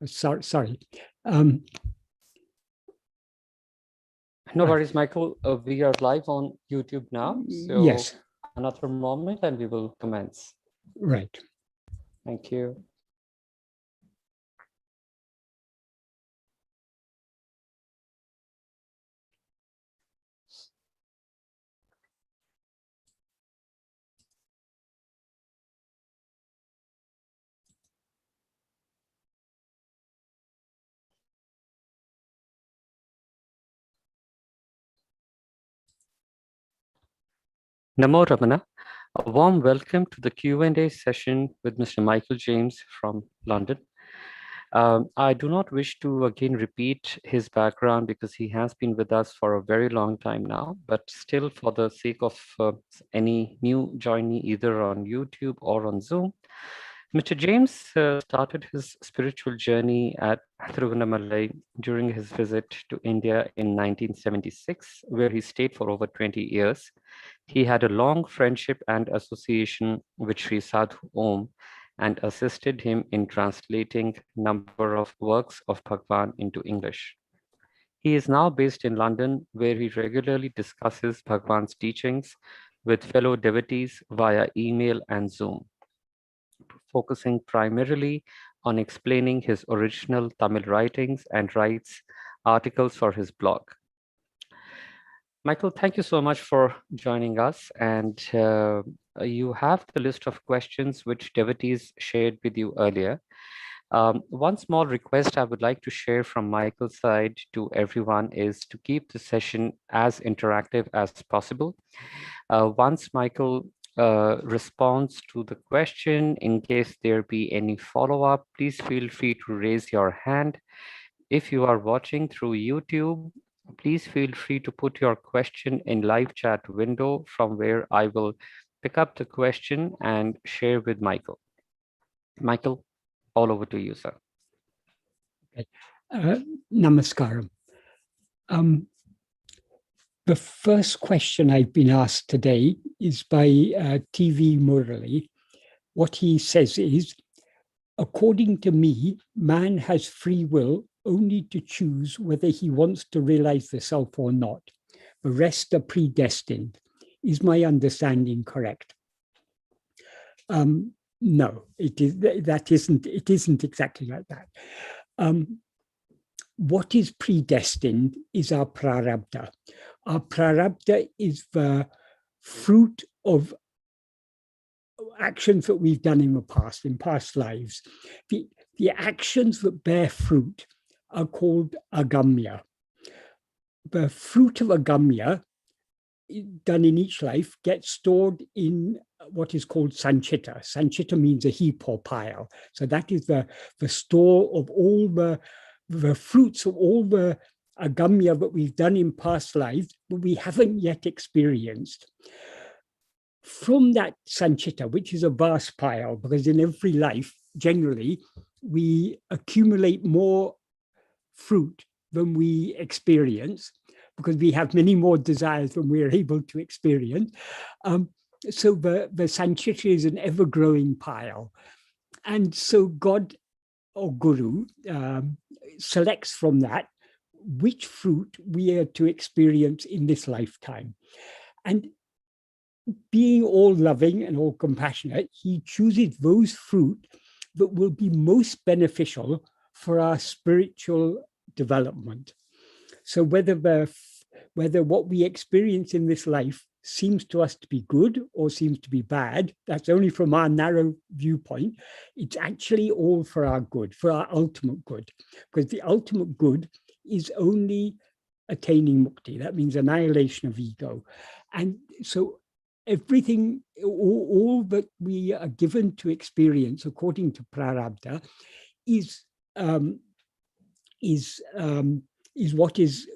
Sorry. Um, No worries, Michael. We are live on YouTube now. So yes. another moment and we will commence. Right. Thank you. Namo Ramana. A warm welcome to the Q&A session with Mr. Michael James from London. I do not wish to again repeat his background because he has been with us for a very long time now, but still for the sake of any new joinee either on YouTube or on Zoom, Mr. James started his spiritual journey at Thiruvannamalai during his visit to India in 1976, where he stayed for over 20 years. He had a long friendship and association with Sri Sadhu Om and assisted him in translating number of works of Bhagwan into English. He is now based in London, where he regularly discusses Bhagwan's teachings with fellow devotees via email and Zoom, focusing primarily on explaining his original Tamil writings and writes articles for his blog. Michael, thank you so much for joining us. And you have the list of questions which devotees shared with you earlier. One small request I would like to share from Michael's side to everyone is to keep the session as interactive as possible. Once Michael responds to the question, in case there be any follow-up, please feel free to raise your hand. If you are watching through YouTube, please feel free to put your question in live chat window from where I will pick up the question and share with Michael. Michael, all over to you, sir. Okay. Namaskaram. The first question I've been asked today is by TV Murali. What he says is, according to me, man has free will only to choose whether he wants to realize the self or not. The rest are predestined. Is my understanding correct? No, it isn't exactly like that. What is predestined is our prarabdha. Our prarabdha is the fruit of actions that we've done in past lives. The actions that bear fruit are called agamya. The fruit of agamya done in each life gets stored in what is called sanchita. Sanchita means a heap or pile. So that is the store of all the fruits of all the agamya that we've done in past lives, but we haven't yet experienced. From that sanchita, which is a vast pile, because in every life, generally, we accumulate more fruit than we experience, because we have many more desires than we're able to experience. So the sanchita is an ever-growing pile. And so God or Guru selects from that which fruit we are to experience in this lifetime. And being all loving and all compassionate, he chooses those fruit that will be most beneficial for our spiritual development. So whether what we experience in this life seems to us to be good or seems to be bad, that's only from our narrow viewpoint. It's actually all for our good, for our ultimate good, because the ultimate good is only attaining mukti. That means annihilation of ego. And so everything, all that we are given to experience according to prarabdha is what is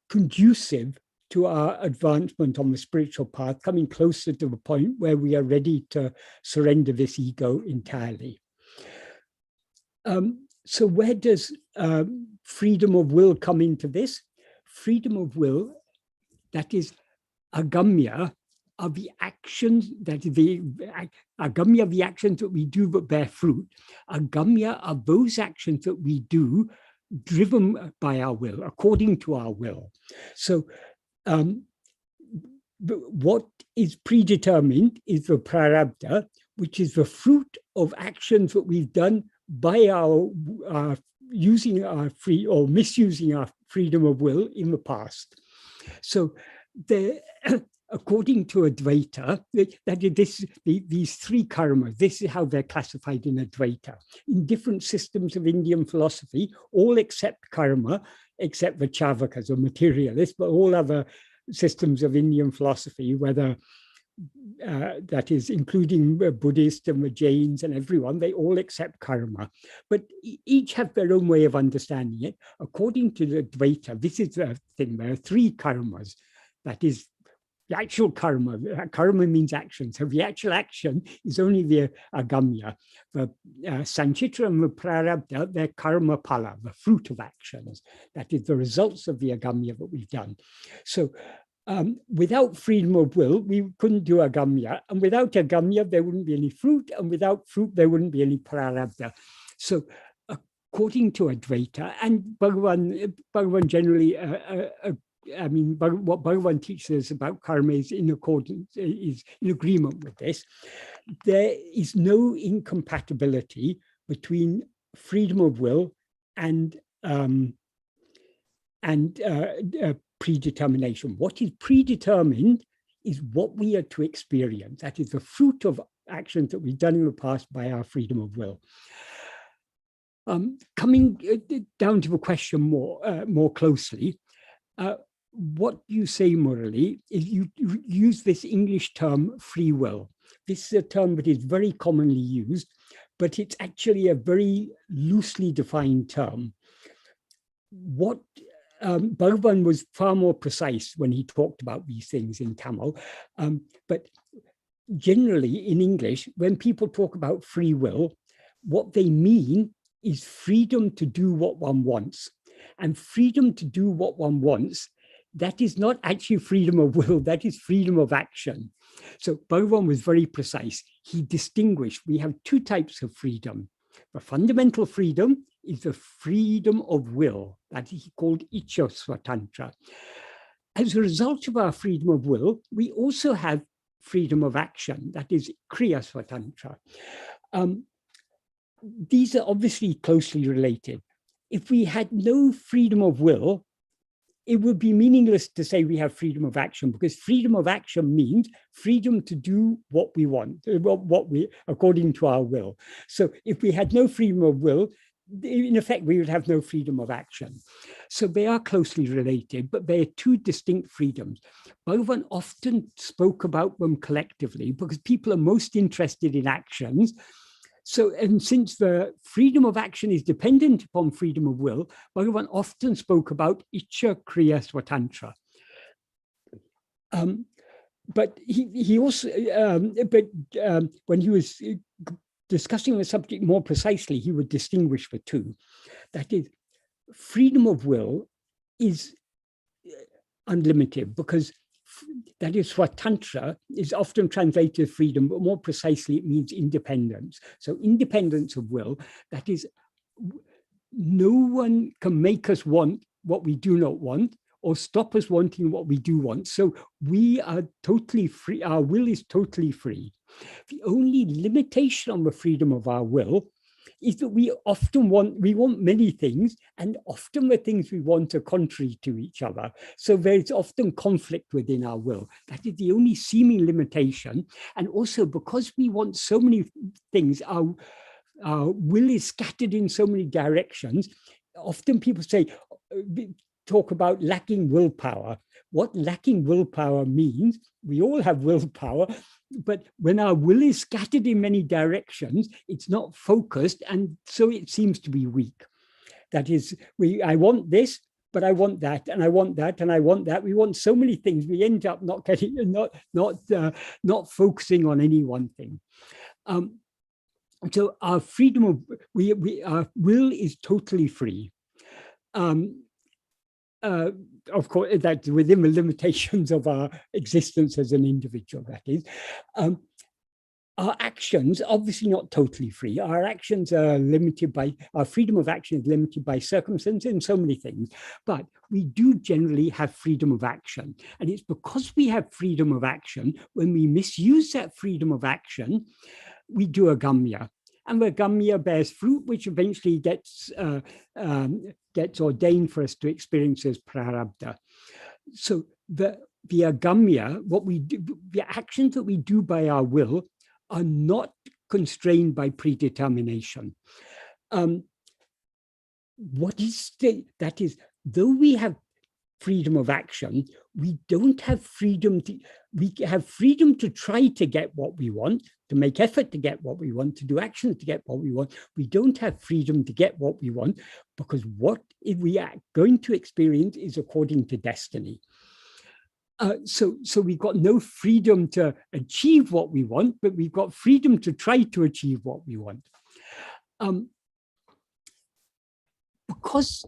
conducive to our advancement on the spiritual path, coming closer to the point where we are ready to surrender this ego entirely. So where does freedom of will come into this? Freedom of will, that is agamya, are the actions that the agamya, the actions that we do that bear fruit. Agamya are those actions that we do driven by our will, according to our will. So what is predetermined is the prarabdha, which is the fruit of actions that we've done by our using our free or misusing our freedom of will in the past. So according to Advaita, these three karmas, this is how they're classified in Advaita. In different systems of Indian philosophy, all accept karma, except the Charvakas or materialists, but all other systems of Indian philosophy, whether that is including Buddhists and the Jains and everyone, they all accept karma. But each have their own way of understanding it. According to the Advaita, this is the thing, there are three karmas. That is the actual karma. Karma means action. So the actual action is only the agamya. The sanchitra and the prarabdha, they're karma pala, the fruit of actions. That is the results of the agamya that we've done. So without freedom of will, we couldn't do agamya. And without agamya, there wouldn't be any fruit. And without fruit, there wouldn't be any prarabdha. So according to Advaita, and Bhagavan generally I mean, what Bhagavan teaches us about karma is in agreement with this. There is no incompatibility between freedom of will and predetermination. What is predetermined is what we are to experience. That is the fruit of actions that we've done in the past by our freedom of will. Coming down to the question more closely, what you say, Murali, is you use this English term free will. This is a term that is very commonly used, but it's actually a very loosely defined term. What Bhagavan was far more precise when he talked about these things in Tamil, but generally in English, when people talk about free will, what they mean is freedom to do what one wants. And freedom to do what one wants, that is not actually freedom of will, that is freedom of action. So Bhagavan was very precise. He distinguished, we have two types of freedom. The fundamental freedom is the freedom of will, that he called Icha Swatantra. As a result of our freedom of will, we also have freedom of action, that is Kriya Swatantra. These are obviously closely related. If we had no freedom of will, it would be meaningless to say we have freedom of action, because freedom of action means freedom to do what we want, what we according to our will. So if we had no freedom of will, in effect, we would have no freedom of action. So they are closely related, but they are two distinct freedoms. Bhagavan often spoke about them collectively because people are most interested in actions. So, and since the freedom of action is dependent upon freedom of will, Bhagavan often spoke about Icha Kriya Swatantra. But he also, when he was discussing the subject more precisely, he would distinguish the two. That is, freedom of will is unlimited, because that is swatantra is often translated as freedom, but more precisely it means independence. So independence of will, that is, no one can make us want what we do not want or stop us wanting what we do want. So we are totally free. Our will is totally free. The only limitation on the freedom of our will is that we want many things, and often the things we want are contrary to each other. So there's often conflict within our will. That is the only seeming limitation. And also because we want so many things, our will is scattered in so many directions. Often people talk about lacking willpower. What lacking willpower means, we all have willpower, but when our will is scattered in many directions, it's not focused, and so it seems to be weak. That is, I want this, but I want that, and I want that, and I want that. We want so many things, we end up not focusing on any one thing. So our freedom of our will is totally free. of course, that's within the limitations of our existence as an individual, that is. Our actions, obviously not totally free. Our actions are limited by, our freedom of action is limited by circumstances and so many things. But we do generally have freedom of action. And it's because we have freedom of action, when we misuse that freedom of action, we do agamya. And the agamya bears fruit, which eventually gets ordained for us to experience as prarabdha. So the agamya, what we do, the actions that we do by our will, are not constrained by predetermination. What is that is, though we have freedom of action, we don't have freedom to, we have freedom to try to get what we want, to make effort to get what we want, to do actions to get what we want. We don't have freedom to get what we want, because what we are going to experience is according to destiny. So we've got no freedom to achieve what we want, but we've got freedom to try to achieve what we want. Because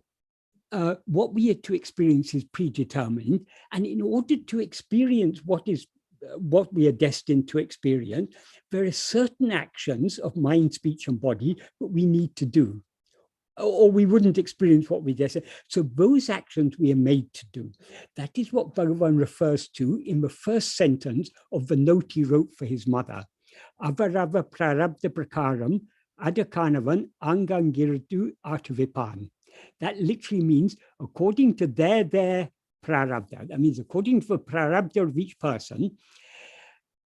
what we are to experience is predetermined, and in order to experience what we are destined to experience, there are certain actions of mind, speech, and body that we need to do, or we wouldn't experience what we destined. So those actions we are made to do. That is what Bhagavan refers to in the first sentence of the note he wrote for his mother. Avarava prarabdha prakaram adakanavan angangirtu artavipan. That literally means according to their prarabdha. That means according to the prarabdha of each person,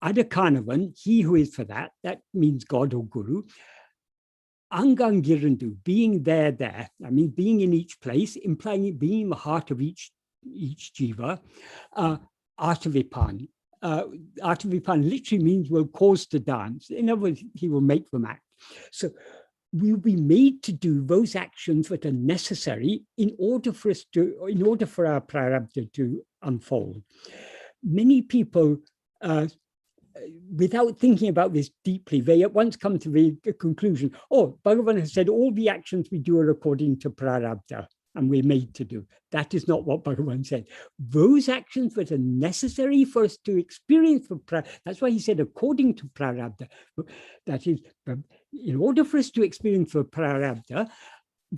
adakanavan, he who is for that means God or Guru, Angangirandu, being there, I mean, being in each place, implying being in the heart of each jiva. Artavipan. Artavipan literally means will cause to dance. In other words, he will make them act. So we'll be made to do those actions that are necessary in order for our prarabdha to unfold. Many people, without thinking about this deeply, they at once come to the conclusion, oh, Bhagavan has said all the actions we do are according to prarabdha, and we're made to do. That is not what Bhagavan said. Those actions that are necessary for us to experience for prarabdha, that's why he said according to prarabdha. That is, in order for us to experience for prarabdha,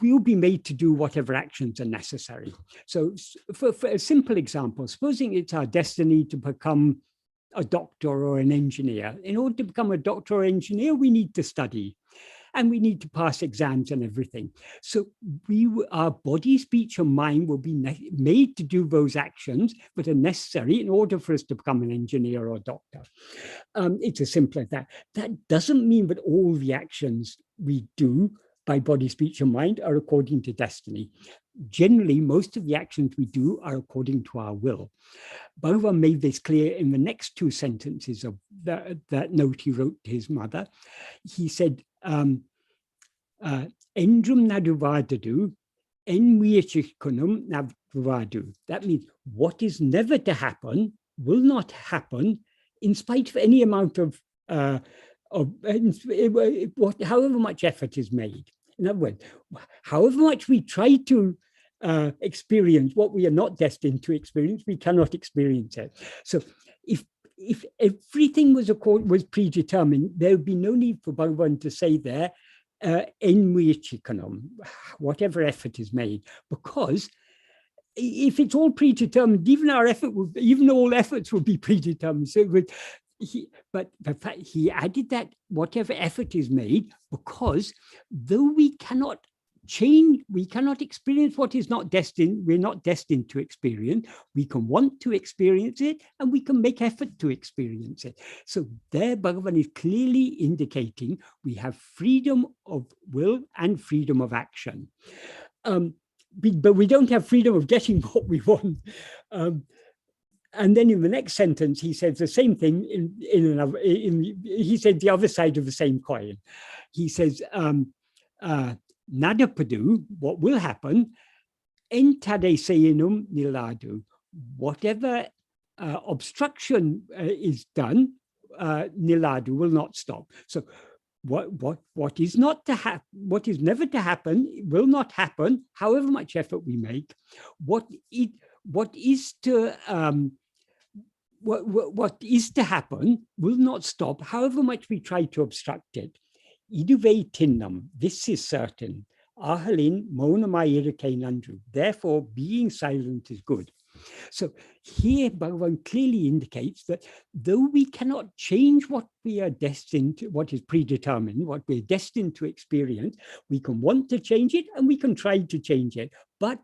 we'll be made to do whatever actions are necessary. So for a simple example, supposing it's our destiny to become a doctor or an engineer. In order to become a doctor or engineer, we need to study and we need to pass exams and everything. So our body, speech, and mind will be made to do those actions that are necessary in order for us to become an engineer or doctor. It's as simple as that. That doesn't mean that all the actions we do by body, speech, and mind are according to destiny. Generally, most of the actions we do are according to our will. Bhagavan made this clear in the next two sentences of that note he wrote to his mother. He said, Endrum naduvadadu, enviachikunum navadu. That means what is never to happen will not happen in spite of any amount of however much effort is made. In other words, however much we try to experience what we are not destined to experience, we cannot experience it. So if everything was predetermined, there would be no need for Bhagavan to say there, whatever effort is made, because if it's all predetermined, even all efforts would be predetermined. So but the fact he added that whatever effort is made, because though we cannot change, we cannot experience what is not destined, we're not destined to experience, we can want to experience it and we can make effort to experience it. So there Bhagavan is clearly indicating we have freedom of will and freedom of action. But we don't have freedom of getting what we want. And then in the next sentence, he says the same thing he said the other side of the same coin. He says, Nadapadu, what will happen, entade seinum niladu, whatever obstruction is done, niladu will not stop. So what is not to happen, what is never to happen, will not happen, however much effort we make. What is to what is to happen will not stop, however much we try to obstruct it. Iduve tinnam, this is certain. Ahalin monamai nandru. Therefore, being silent is good. So here Bhagavan clearly indicates that though we cannot change what we are destined to, what is predetermined, what we're destined to experience, we can want to change it and we can try to change it. But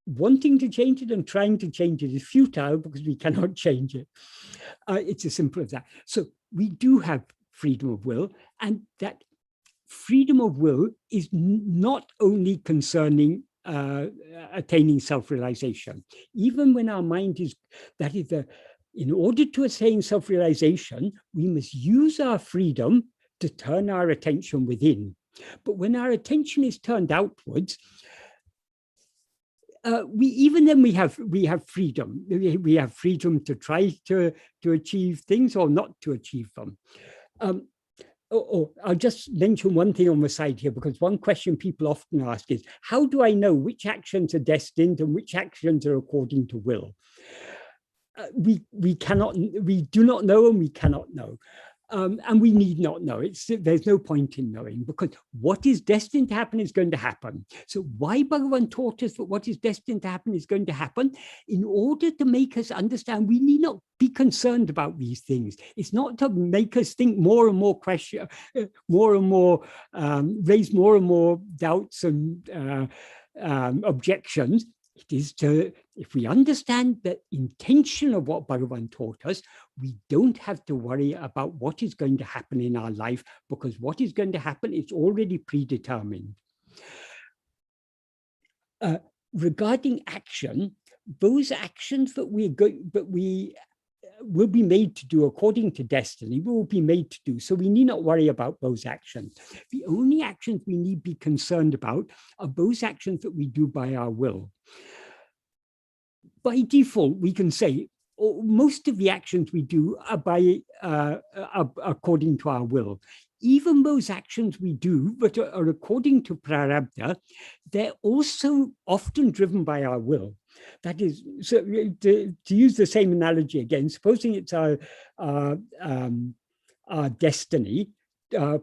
wanting to change it and trying to change it is futile because we cannot change it. It's as simple as that. So we do have freedom of will, and that freedom of will is not only concerning attaining self-realization. Even when our mind is, in order to attain self-realization, we must use our freedom to turn our attention within. But when our attention is turned outwards, we have freedom. We have freedom to try to achieve things or not to achieve them. I'll just mention one thing on the side here, because one question people often ask is, how do I know which actions are destined and which actions are according to will? We do not know, and we cannot know. And we need not know. There's no point in knowing, because what is destined to happen is going to happen. So why Bhagavan taught us that what is destined to happen is going to happen? In order to make us understand we need not be concerned about these things. It's not to make us think more and more questions, more and more, raise more and more doubts and objections. It is to, if we understand the intention of what Bhagavan taught us, we don't have to worry about what is going to happen in our life, because what is going to happen is already predetermined. Regarding action, those actions that we will be made to do according to destiny, we will be made to do. So we need not worry about those actions. The only actions we need be concerned about are those actions that we do by our will. By default, we can say most of the actions we do are according to our will. Even those actions we do that are according to prarabdha, they're also often driven by our will. That is, so to use the same analogy again, supposing it's our destiny, our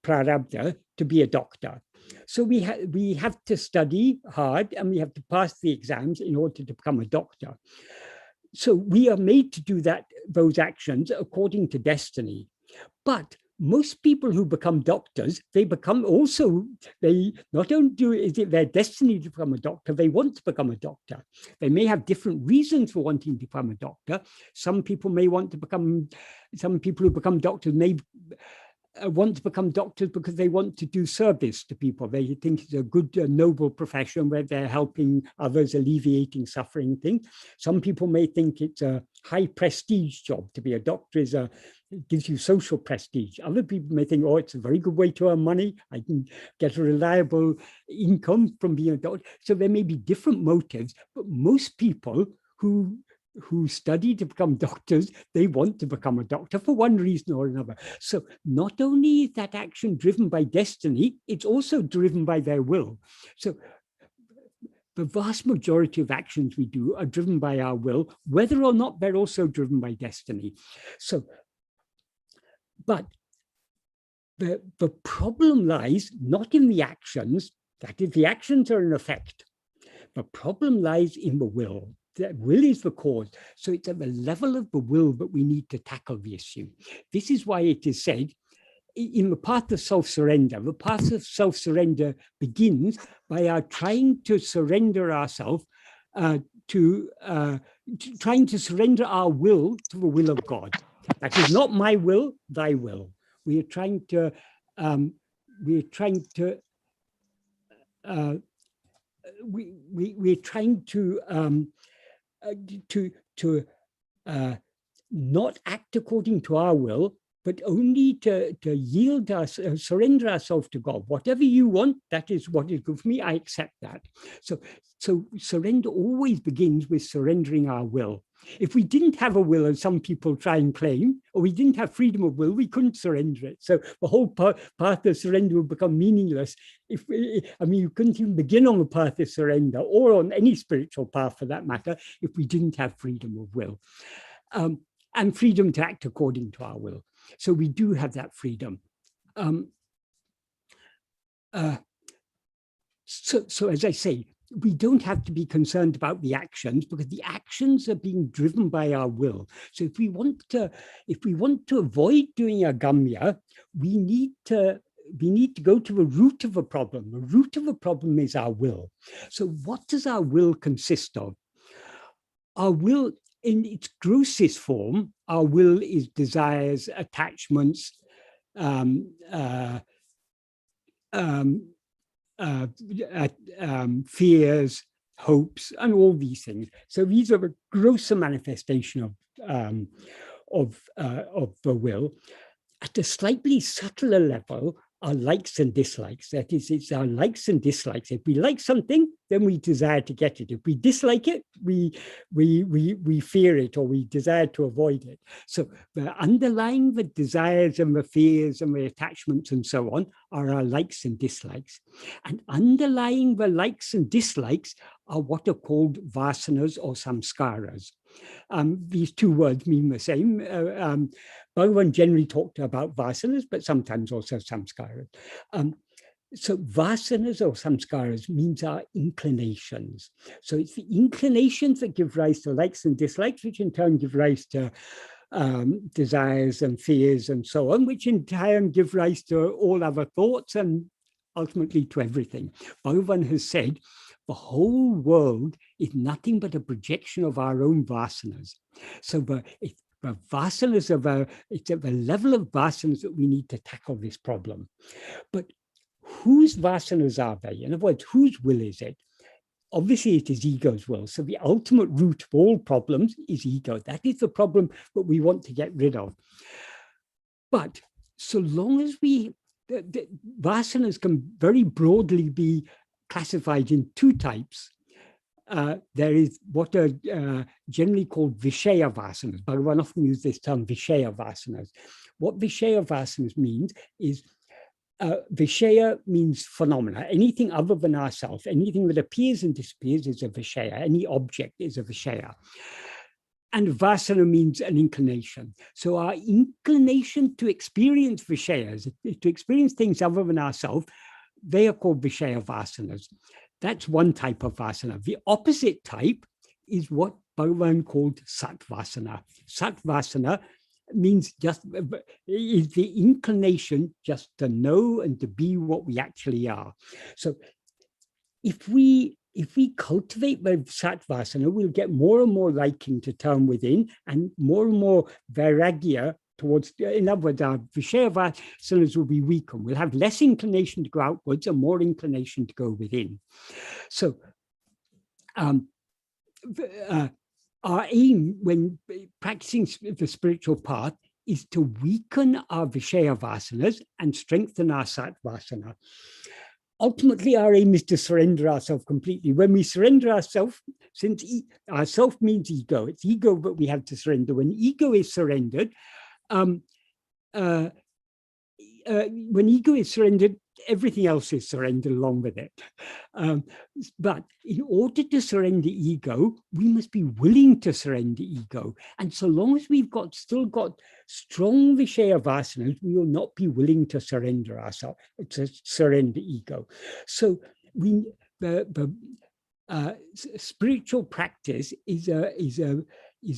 prarabdha, to be a doctor. So we have to study hard and we have to pass the exams in order to become a doctor. So we are made to do those actions according to destiny. But most people who become doctors, they not only is it their destiny to become a doctor, they want to become a doctor. They may have different reasons for wanting to become a doctor. Some people who become doctors may want to become doctors because they want to do service to people. They think it's a good, noble profession where they're helping others, alleviating suffering things. Some people may think it's a high prestige job. To be a doctor it gives you social prestige. Other people may think, oh, it's a very good way to earn money. I can get a reliable income from being a doctor. So there may be different motives, but most people who study to become doctors, they want to become a doctor for one reason or another. So not only is that action driven by destiny, it's also driven by their will. So the vast majority of actions we do are driven by our will, whether or not they're also driven by destiny. So, but the problem lies not in the actions, that is, the actions are an effect. The problem lies in the will. That will is the cause. So it's at the level of the will that we need to tackle the issue. This is why it is said in the path of self-surrender, the path of self-surrender begins by our trying to surrender ourselves trying to surrender our will to the will of God. That is not my will, thy will. We are trying to we're trying to not act according to our will, but only to yield us, surrender ourselves to God. Whatever you want, that is what is good for me. I accept that. So surrender always begins with surrendering our will. If we didn't have a will, as some people try and claim, or we didn't have freedom of will, we couldn't surrender it. So the whole path of surrender would become meaningless. You couldn't even begin on the path of surrender, or on any spiritual path for that matter, if we didn't have freedom of will. And freedom to act according to our will. So we do have that freedom. So as I say, we don't have to be concerned about the actions, because the actions are being driven by our will. So if we want to avoid doing agamya, we need to go to the root of a problem. The root of a problem is our will. So what does our will consist of? Our will, in its grossest form, our will is desires, attachments, fears, hopes, and all these things. So these are the grosser manifestation of the will. At a slightly subtler level, our likes and dislikes. That is, it's our likes and dislikes. If we like something, then we desire to get it. If we dislike it, we fear it, or we desire to avoid it. So the underlying the desires and the fears and the attachments and so on are our likes and dislikes. And underlying the likes and dislikes are what are called vasanas or samskaras. These two words mean the same. Bhagavan generally talked about vasanas, but sometimes also samskaras. So vasanas or samskaras means our inclinations. So it's the inclinations that give rise to likes and dislikes, which in turn give rise to desires and fears and so on, which in turn give rise to all other thoughts and ultimately to everything. Bhagavan has said, the whole world is nothing but a projection of our own vasanas. So the vasanas it's at the level of vasanas that we need to tackle this problem. But whose vasanas are they? In other words, whose will is it? Obviously, it is ego's will. So the ultimate root of all problems is ego. That is the problem that we want to get rid of. But so long as the vasanas can very broadly be classified in two types. There is what are generally called Vishaya vasanas. Bhagavan often uses this term Vishaya vasanas. What Vishaya vasanas means is Vishaya means phenomena. Anything other than ourselves, anything that appears and disappears is a Vishaya. Any object is a Vishaya. And vasana means an inclination. So our inclination to experience Vishayas, to experience things other than ourselves, they are called Vishaya vasanas. That's one type of vasana. The opposite type is what Bhagavan called Satvasana. Satvasana means is the inclination just to know and to be what we actually are. So if we cultivate the Satvasana, we'll get more and more liking to turn within and more vairagya towards, in other words, our Vishaya vasanas will be weakened. We'll have less inclination to go outwards and more inclination to go within. So our aim when practicing the spiritual path is to weaken our Vishaya vasanas and strengthen our Satvasana. Ultimately, our aim is to surrender ourselves completely. When we surrender ourselves, since ourself means ego, it's ego that we have to surrender. When ego is surrendered, when ego is surrendered, everything else is surrendered along with it. But in order to surrender ego, we must be willing to surrender ego. And so long as we've still got strong Vishaya vasanas, we will not be willing to surrender ourselves, to surrender ego. So the spiritual practice is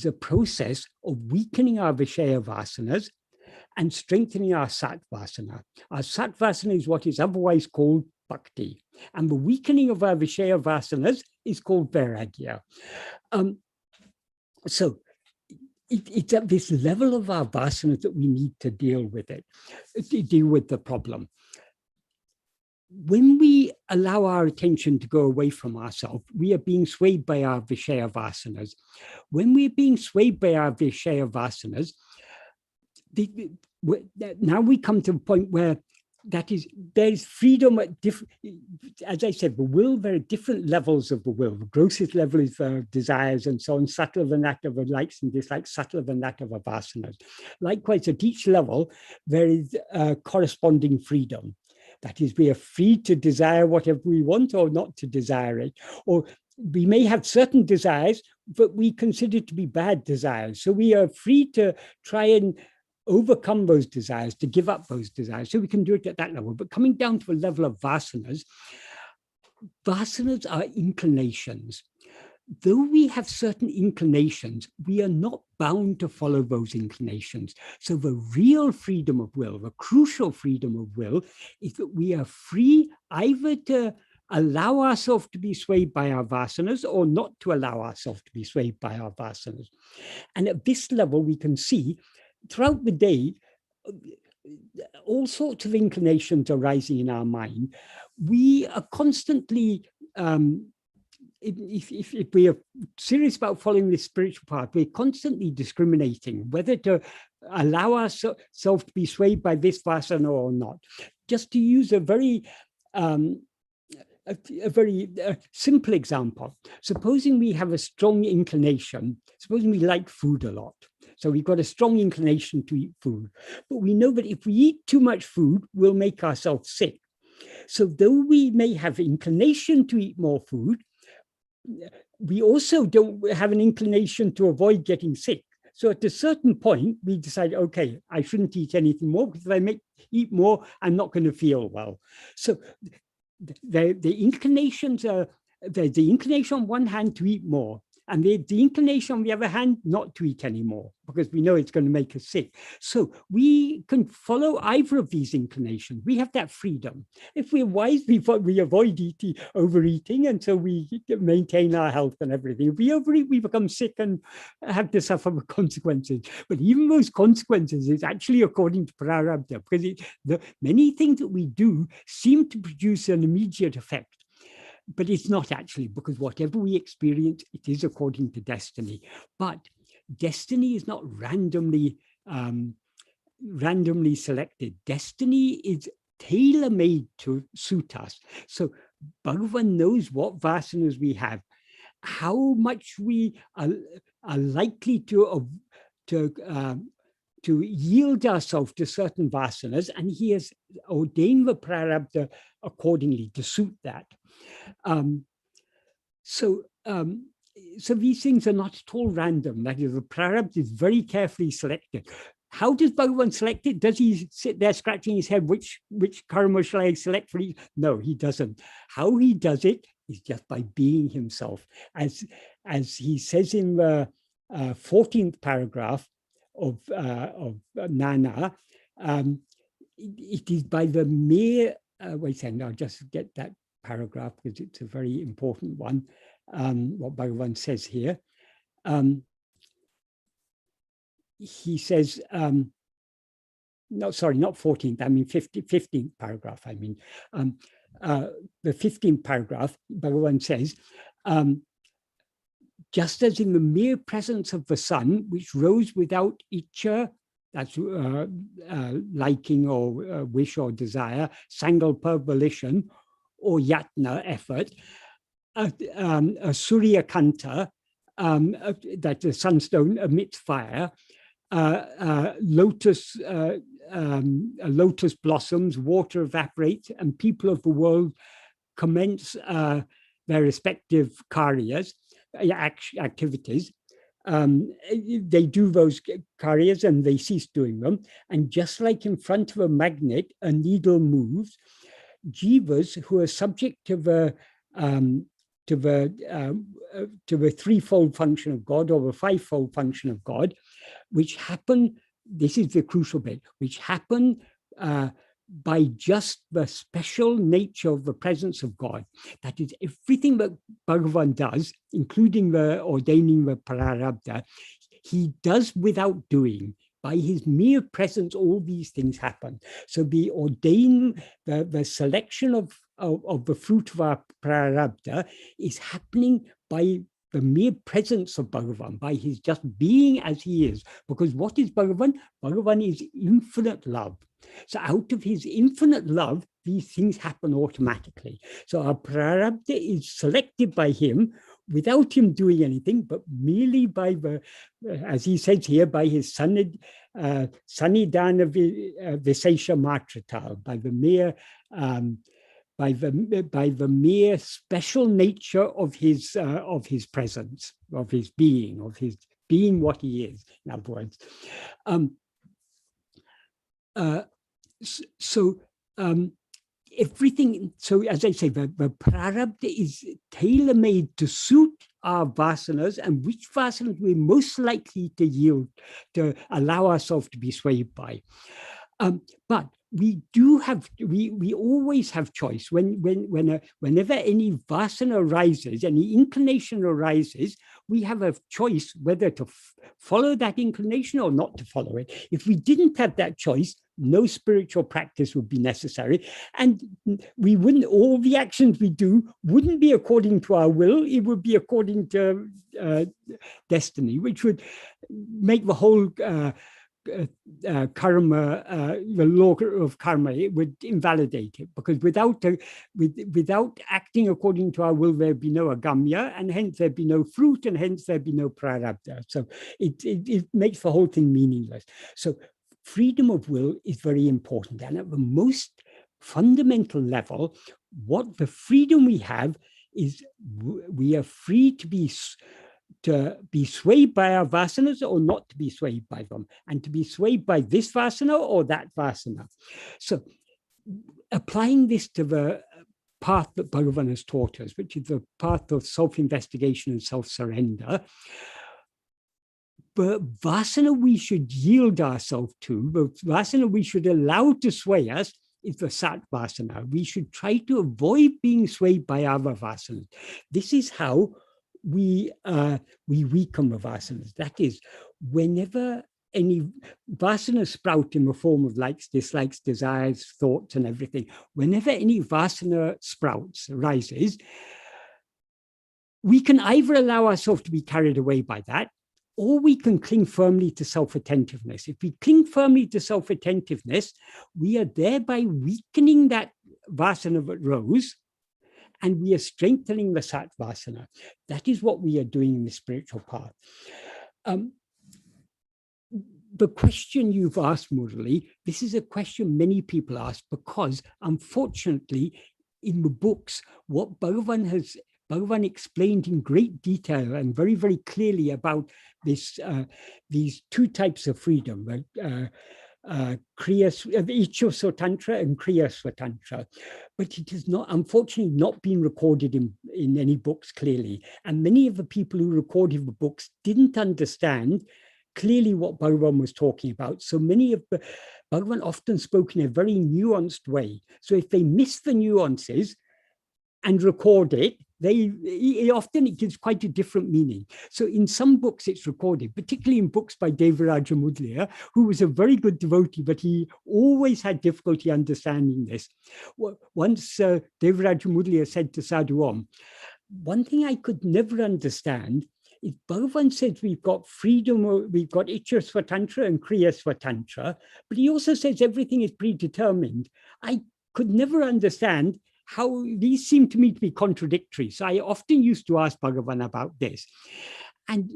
a process of weakening our Vishaya vasanas and strengthening our Satvasana. Our Satvasana is what is otherwise called bhakti. And the weakening of our Vishaya vasanas is called vairagya. So it's at this level of our vasanas that we need to deal with the problem. When we allow our attention to go away from ourselves, we are being swayed by our Vishaya vasanas. When we're being swayed by our Vishaya vasanas, now we come to a point where that is, there is freedom at different, as I said, the will, there are different levels of the will. The grossest level is desires and so on, subtler than that of the likes and dislikes, subtler than that of the vasanas. Likewise, at each level, there is corresponding freedom. That is, we are free to desire whatever we want or not to desire it. Or we may have certain desires, but we consider to be bad desires. So we are free to try and overcome those desires, to give up those desires. So we can do it at that level. But coming down to a level of vasanas, vasanas are inclinations. Though we have certain inclinations, we are not bound to follow those inclinations. So the real freedom of will, the crucial freedom of will, is that we are free either to allow ourselves to be swayed by our vasanas or not to allow ourselves to be swayed by our vasanas. And at this level, we can see throughout the day, all sorts of inclinations are rising in our mind. We are constantly, if we are serious about following this spiritual path, we're constantly discriminating whether to allow ourselves to be swayed by this vasana or not. Just to use a very simple example. Supposing we have a strong inclination, supposing we like food a lot. So we've got a strong inclination to eat food, but we know that if we eat too much food, we'll make ourselves sick. So though we may have inclination to eat more food, we also don't have an inclination to avoid getting sick. So at a certain point, we decide, okay, I shouldn't eat anything more, because if I eat more, I'm not going to feel well. So the inclinations are, there's the inclination on one hand to eat more, and the inclination on the other hand not to eat anymore, because we know it's going to make us sick. So we can follow either of these inclinations. We have that freedom. If we're wise, we avoid overeating, and so we maintain our health and everything. If we overeat, we become sick and have to suffer the consequences. But even those consequences is actually according to prarabdha, because many things that we do seem to produce an immediate effect. But it's not actually, because whatever we experience, it is according to destiny. But destiny is not randomly selected. Destiny is tailor-made to suit us. So Bhagavan knows what vasanas we have, how much we are likely to yield ourselves to certain vasanas, and he has ordained the prarabdha accordingly to suit that. So these things are not at all random. That is, the prarabdha is very carefully selected. How does Bhagavan select it? Does he sit there scratching his head, which karma shall I select for each? No, he doesn't. How he does it is just by being himself. As he says in the 14th paragraph of Nana, it is by the mere, wait a second, I'll just get that paragraph because it's a very important one, what Bhagavan says here. He says, no, sorry, not 14th, I mean 15th paragraph, I mean. The 15th paragraph, Bhagavan says, just as in the mere presence of the sun, which rose without icha, that's liking or wish or desire, sankalpa, volition, or yatna, effort, a surya kanta, that the sunstone emits fire, lotus blossoms, water evaporates, and people of the world commence their respective karyas, activities. They do those karyas and they cease doing them. And just like in front of a magnet, a needle moves, jivas who are subject to the threefold function of God or the fivefold function of God, which happen, this is the crucial bit, which happen by just the special nature of the presence of God. That is, everything that Bhagavan does, including the ordaining the prarabdha, he does without doing. By his mere presence, all these things happen. So the the selection of the fruit of our prarabdha is happening by the mere presence of Bhagavan, by his just being as he is. Because what is Bhagavan? Bhagavan is infinite love. So out of his infinite love, these things happen automatically. So our prarabdha is selected by him without him doing anything, but merely by the, as he says here, by his Sannidhana Visesha Matratal, by the mere by the mere special nature of his presence, of his being what he is, in other words. Everything, so as I say, the prarabdha is tailor-made to suit our vasanas, and which vasanas we're most likely to yield, to allow ourselves to be swayed by. But we do have, we always have choice. Whenever any vasana arises, any inclination arises, we have a choice whether to follow that inclination or not to follow it. If we didn't have that choice, no spiritual practice would be necessary. And we wouldn't, all the actions we do wouldn't be according to our will, it would be according to destiny, which would make the whole karma, the law of karma, it would invalidate it, because without acting according to our will, there'd be no agamya, and hence there'd be no fruit, and hence there'd be no prarabdha. So it makes the whole thing meaningless. So freedom of will is very important, and at the most fundamental level, what the freedom we have is we are free to be swayed by our vasanas or not to be swayed by them, and to be swayed by this vasana or that vasana. So applying this to the path that Bhagavan has taught us, which is the path of self-investigation and self-surrender, the vasana we should yield ourselves to, the vasana we should allow to sway us, is the sat vasana. We should try to avoid being swayed by other vasanas. This is how we weaken the vasanas. That is, whenever any vasana sprout in the form of likes, dislikes, desires, thoughts, and everything, whenever any vasana sprouts, rises, we can either allow ourselves to be carried away by that, or we can cling firmly to self-attentiveness. If we cling firmly to self-attentiveness, we are thereby weakening that vasana that rose, and we are strengthening the sat vasana. That is what we are doing in the spiritual path. The question you've asked, Murali, this is a question many people ask, because unfortunately, in the books, what Bhagavan explained in great detail and very, very clearly about this, these two types of freedom, Kriya Swatantra and Kriya Swatantra. But it has not, unfortunately, not been recorded in any books clearly. And many of the people who recorded the books didn't understand clearly what Bhagavan was talking about. So many of the, Bhagavan often spoke in a very nuanced way. So if they miss the nuances and record it, it gives quite a different meaning. So in some books it's recorded, particularly in books by Devaraja Mudliar, who was a very good devotee, but he always had difficulty understanding this. Once Devaraja Mudliar said to Sadhu Om, one thing I could never understand is Bhagavan says we've got freedom, we've got Ichcha Swatantra and Kriya Swatantra, but he also says everything is predetermined. I could never understand how these seem to me to be contradictory. So I often used to ask Bhagavan about this. And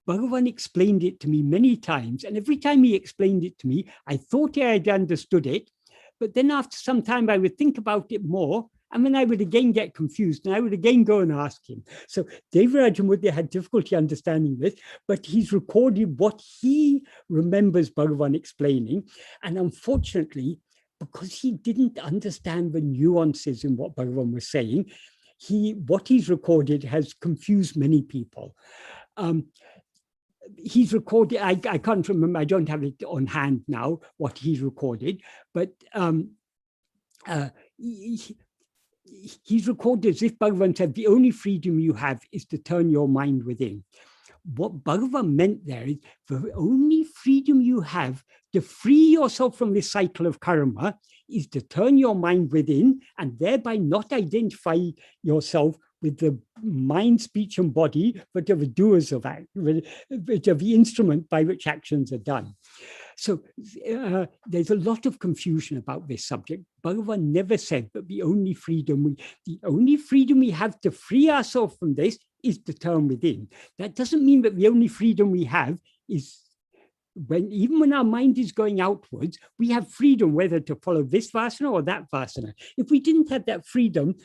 Bhagavan explained it to me many times. And every time he explained it to me, I thought I had understood it. But then after some time, I would think about it more. And then I would again get confused. And I would again go and ask him. So Devaraja Mudliar had difficulty understanding this, but he's recorded what he remembers Bhagavan explaining. And unfortunately, because he didn't understand the nuances in what Bhagavan was saying, what he's recorded has confused many people. He's recorded, I can't remember, I don't have it on hand now, what he's recorded, but he's recorded as if Bhagavan said, the only freedom you have is to turn your mind within. What Bhagavan meant there is the only freedom you have to free yourself from this cycle of karma is to turn your mind within and thereby not identify yourself with the mind, speech, and body, but of the doers of act, but of the instrument by which actions are done. So there's a lot of confusion about this subject. Bhagavan never said that the only freedom we have to free ourselves from this is to turn within. That doesn't mean that the only freedom we have is even when our mind is going outwards, we have freedom whether to follow this vasana or that vasana. If we didn't have that freedom,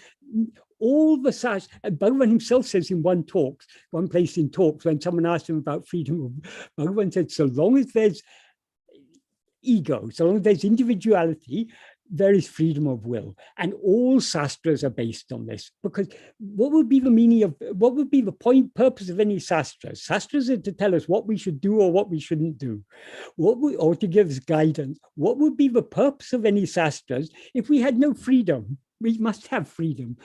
all the Bhagavan himself says in one place in talks, when someone asked him about freedom, Bhagavan said, so long as there's ego, so long as there's individuality, there is freedom of will. And all sastras are based on this, because what would be the meaning of, what would be the purpose of any sastras? Sastras are to tell us what we should do or what we shouldn't do, or to give us guidance. What would be the purpose of any sastras if we had no freedom? We must have freedom.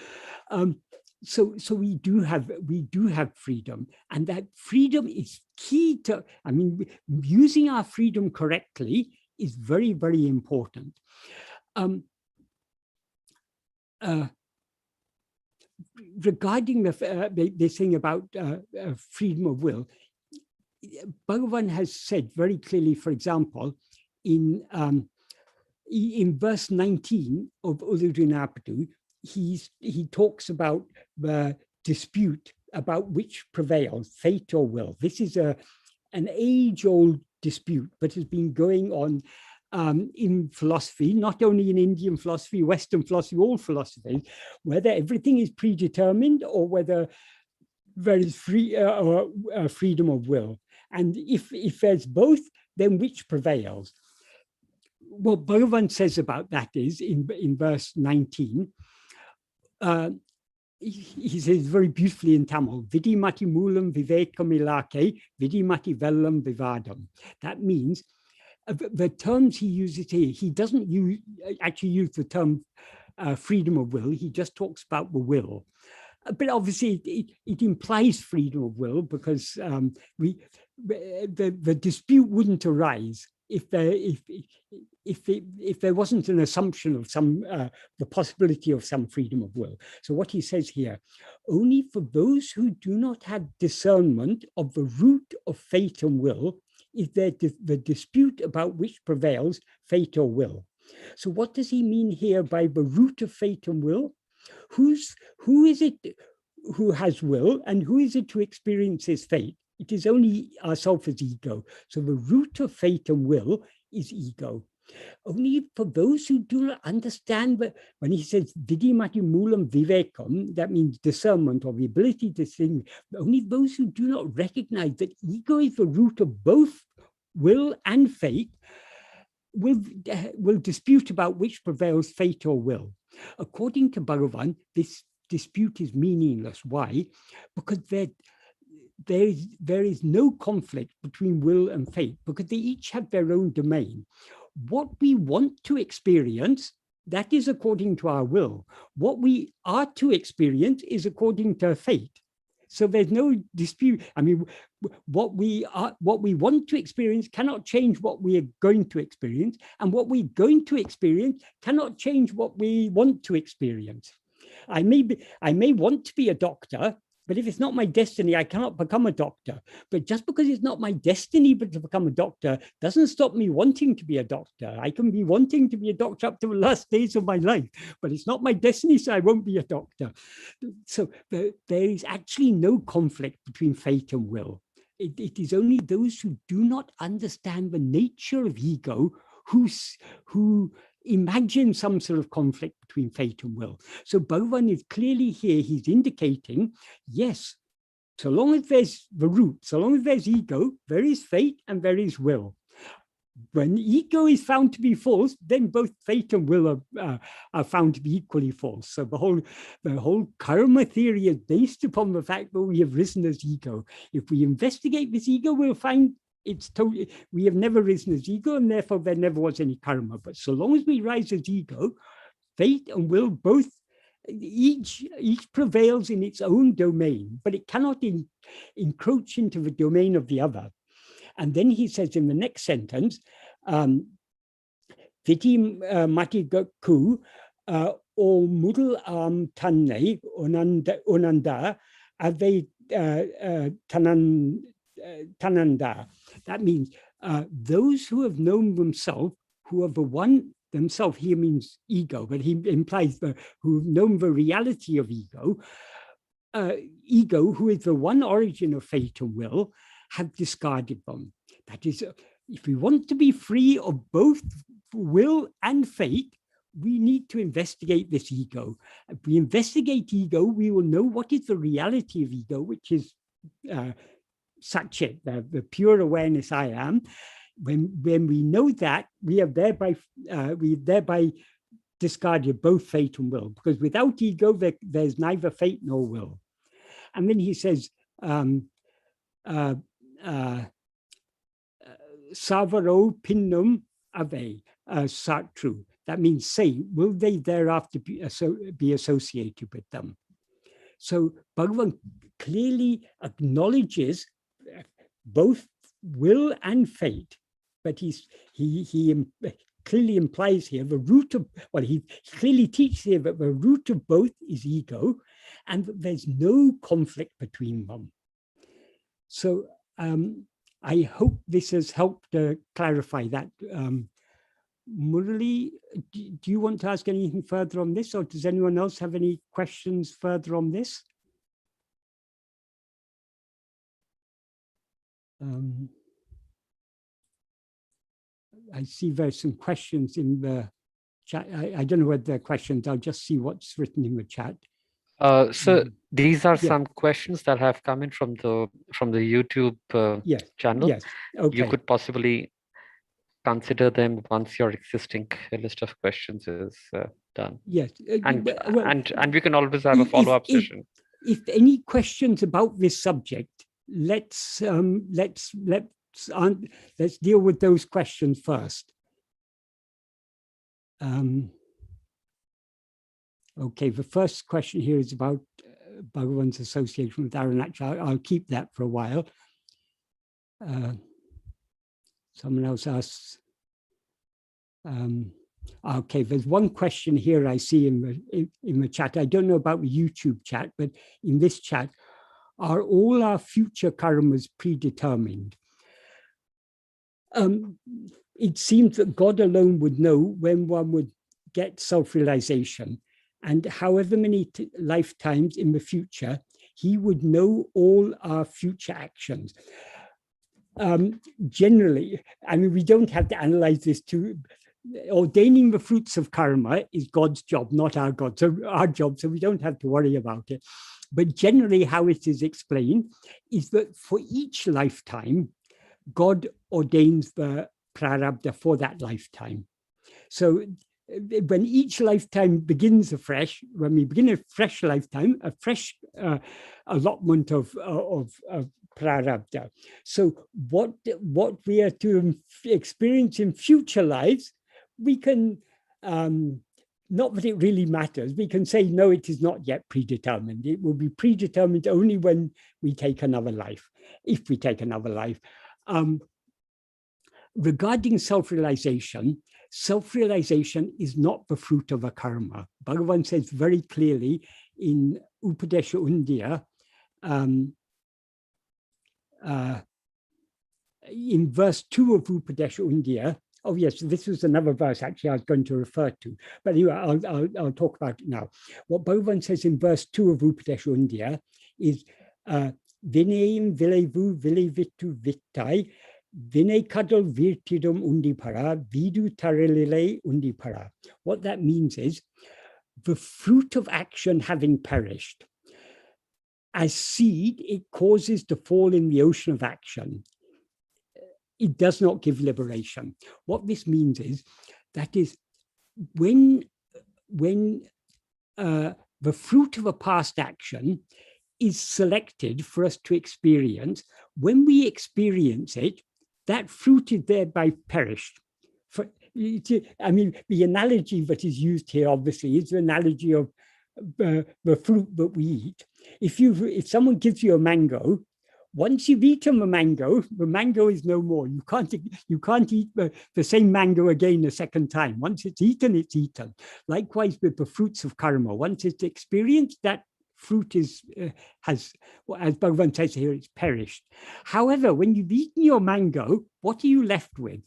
So we do have freedom, and that freedom is key to, using our freedom correctly is very, very important. Regarding the thing about freedom of will, Bhagavan has said very clearly, for example, in verse 19 of Ududunapadu, he talks about the dispute about which prevails, fate or will. This is an age-old dispute, but has been going on in philosophy, not only in Indian philosophy, Western philosophy, all philosophies, whether everything is predetermined or whether there is freedom of will. And if there's both, then which prevails? What Bhagavan says about that is, in verse 19, he says very beautifully in Tamil, Vidimati moolam vivekamilake, vidimati vellam vivadam. That means the terms he uses here, he doesn't actually use the term freedom of will, he just talks about the will. But obviously it implies freedom of will, because the dispute wouldn't arise if there wasn't an assumption of the possibility of some freedom of will. So what he says here, only for those who do not have discernment of the root of fate and will is there the dispute about which prevails, fate or will. So what does he mean here by the root of fate and will? Who is it who has will, and who is it who experiences fate? It is only ourself as ego. So the root of fate and will is ego. Only for those who do not understand, when he says vidimati moolam vivekam, that means discernment or the ability to think, only those who do not recognize that ego is the root of both will and fate will dispute about which prevails, fate or will. According to Bhagavan, this dispute is meaningless. Why? Because there is no conflict between will and fate, because they each have their own domain. What we want to experience, that is according to our will. What we are to experience is according to fate. So there's no dispute. What we want to experience cannot change what we are going to experience, and what we're going to experience cannot change what we want to experience. I may want to be a doctor, but if it's not my destiny, I cannot become a doctor. But just because it's not my destiny but to become a doctor doesn't stop me wanting to be a doctor. I can be wanting to be a doctor up to the last days of my life, but it's not my destiny, so I won't be a doctor. So there is actually no conflict between fate and will. It is only those who do not understand the nature of ego who imagine some sort of conflict between fate and will. So Bhagavan is clearly here, he's indicating, yes, so long as there's the root, so long as there's ego, there is fate and there is will. When ego is found to be false, then both fate and will are found to be equally false. So the whole karma theory is based upon the fact that we have risen as ego. If we investigate this ego, we'll find it's totally, we have never risen as ego, and therefore there never was any karma. But so long as we rise as ego, fate and will both, each prevails in its own domain, but it cannot encroach into the domain of the other. And then he says in the next sentence, Viti mati gaku o mudal tanne unanda ave tananda. That means those who have known themselves, who have the one themselves, here means ego, but he implies who've known the reality of ego, ego, who is the one origin of fate and will, have discarded them. That is, if we want to be free of both will and fate, we need to investigate this ego. If we investigate ego, we will know what is the reality of ego, which is Satchit, the pure awareness I am. When we know that, we have thereby discarded both fate and will, because without ego, there's neither fate nor will. And then he says, Savaro pinnum ave satru. That means say, will they thereafter be associated with them? So Bhagavan clearly acknowledges both will and fate, but he clearly implies here the root of, well, he clearly teaches here that the root of both is ego, and that there's no conflict between them. So I hope this has helped clarify that. Murali, do you want to ask anything further on this, or does anyone else have any questions further on this? I see there's some questions in the chat. I don't know what they're questions. I'll just see what's written in the chat. So these are some questions that have come in from the YouTube channel. Yes. Okay. You could possibly consider them once your existing list of questions is done. Yes. And we can always have a follow-up session. If any questions about this subject, let's deal with those questions first. Okay, the first question here is about Bhagavan's association with Arunachal. I'll keep that for a while. Someone else asks. Okay, there's one question here I see in the chat. I don't know about the YouTube chat, but in this chat, are all our future karmas predetermined? It seems that God alone would know when one would get self-realization, and however many lifetimes in the future, he would know all our future actions. Generally, I mean, we don't have to analyze this too. Ordaining the fruits of karma is God's job, not our job, so we don't have to worry about it. But generally, how it is explained is that for each lifetime, God ordains the prarabdha for that lifetime. So when each lifetime begins afresh, when we begin a fresh lifetime, a fresh allotment of prarabdha. So what we are to experience in future lives, we can, not that it really matters, we can say, no, it is not yet predetermined. It will be predetermined only when we take another life, if we take another life. Regarding self-realization, self-realization is not the fruit of a karma. Bhagavan says very clearly in Upadesha Undiyya, in verse 2 of Upadesha Undiyya. Oh yes, this was another verse actually I was going to refer to, but anyway, I'll talk about it now. What Bhagavan says in verse 2 of Upadesha Undiyya is Vinayam vilevu vilevitu vittai Vinay kadal virtidum undipara vidu tarilile undipara. What that means is the fruit of action having perished. As seed, it causes to fall in the ocean of action. It does not give liberation. What this means is that is when the fruit of a past action is selected for us to experience, when we experience it, that fruit is thereby perished. I mean, the analogy that is used here, obviously, is the analogy of the fruit that we eat. If someone gives you a mango, once you've eaten the mango is no more. You can't eat the same mango again a second time. Once it's eaten, it's eaten. Likewise with the fruits of karma. Once it's experienced, that fruit has, as Bhagavan says here, it's perished. However, when you've eaten your mango, what are you left with?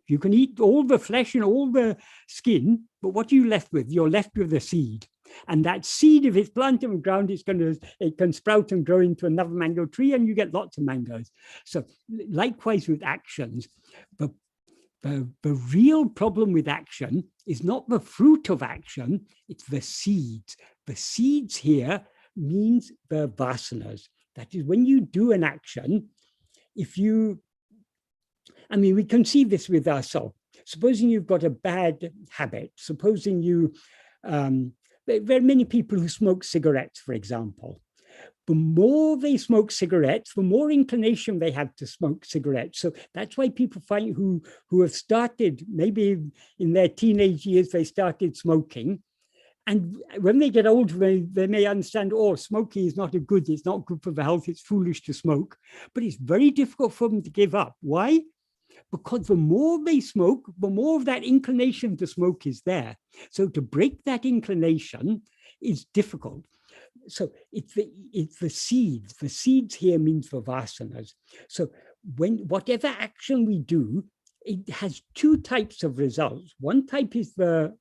You can eat all the flesh and all the skin, but what are you left with? You're left with the seed. And that seed, if it's planted in the ground, it can sprout and grow into another mango tree, and you get lots of mangoes. So likewise with actions, the real problem with action is not the fruit of action, it's the seeds. The seeds here means the vasanas. That is, when you do an action, we can see this with ourselves. Supposing you've got a bad habit, supposing there are many people who smoke cigarettes, for example. The more they smoke cigarettes, the more inclination they have to smoke cigarettes. So that's why people find who have started, maybe in their teenage years, they started smoking. And when they get older, they may understand, oh, smoking is not good. It's not good for the health. It's foolish to smoke. But it's very difficult for them to give up. Why? Because the more they smoke, the more of that inclination to smoke is there. So to break that inclination is difficult. So it's the seeds. The seeds here means the vasanas. So whatever action we do, it has two types of results. One type is the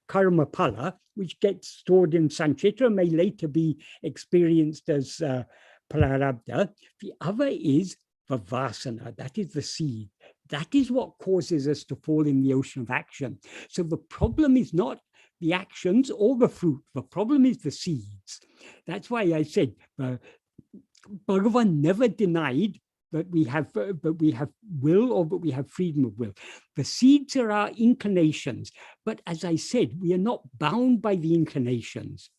karma pala, which gets stored in sanchitra, may later be experienced as prarabdha. The other is the vasana, that is the seed. That is what causes us to fall in the ocean of action. So the problem is not the actions or the fruit. The problem is the seeds. That's why I said Bhagavan never denied that we have will or that we have freedom of will. The seeds are our inclinations. But as I said, we are not bound by the inclinations.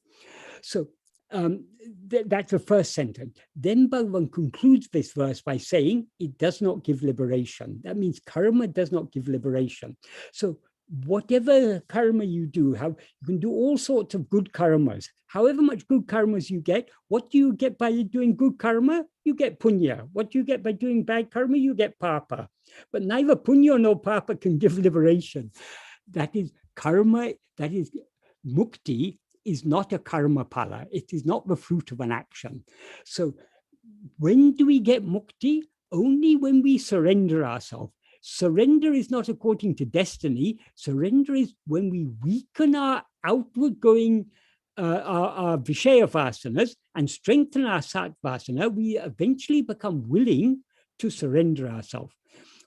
So that's the first sentence. Then Bhagavan concludes this verse by saying it does not give liberation. That means karma does not give liberation. So whatever karma you do, you can do all sorts of good karmas. However much good karmas you get, what do you get by doing good karma? You get punya. What do you get by doing bad karma? You get papa. But neither punya nor papa can give liberation. That is karma, that is mukti, is not a karma pala. It is not the fruit of an action. So when do we get mukti? Only when we surrender ourselves. Surrender is not according to destiny. Surrender is when we weaken our outward going, our vishaya vasanas, and strengthen our sat vasana, we eventually become willing to surrender ourselves.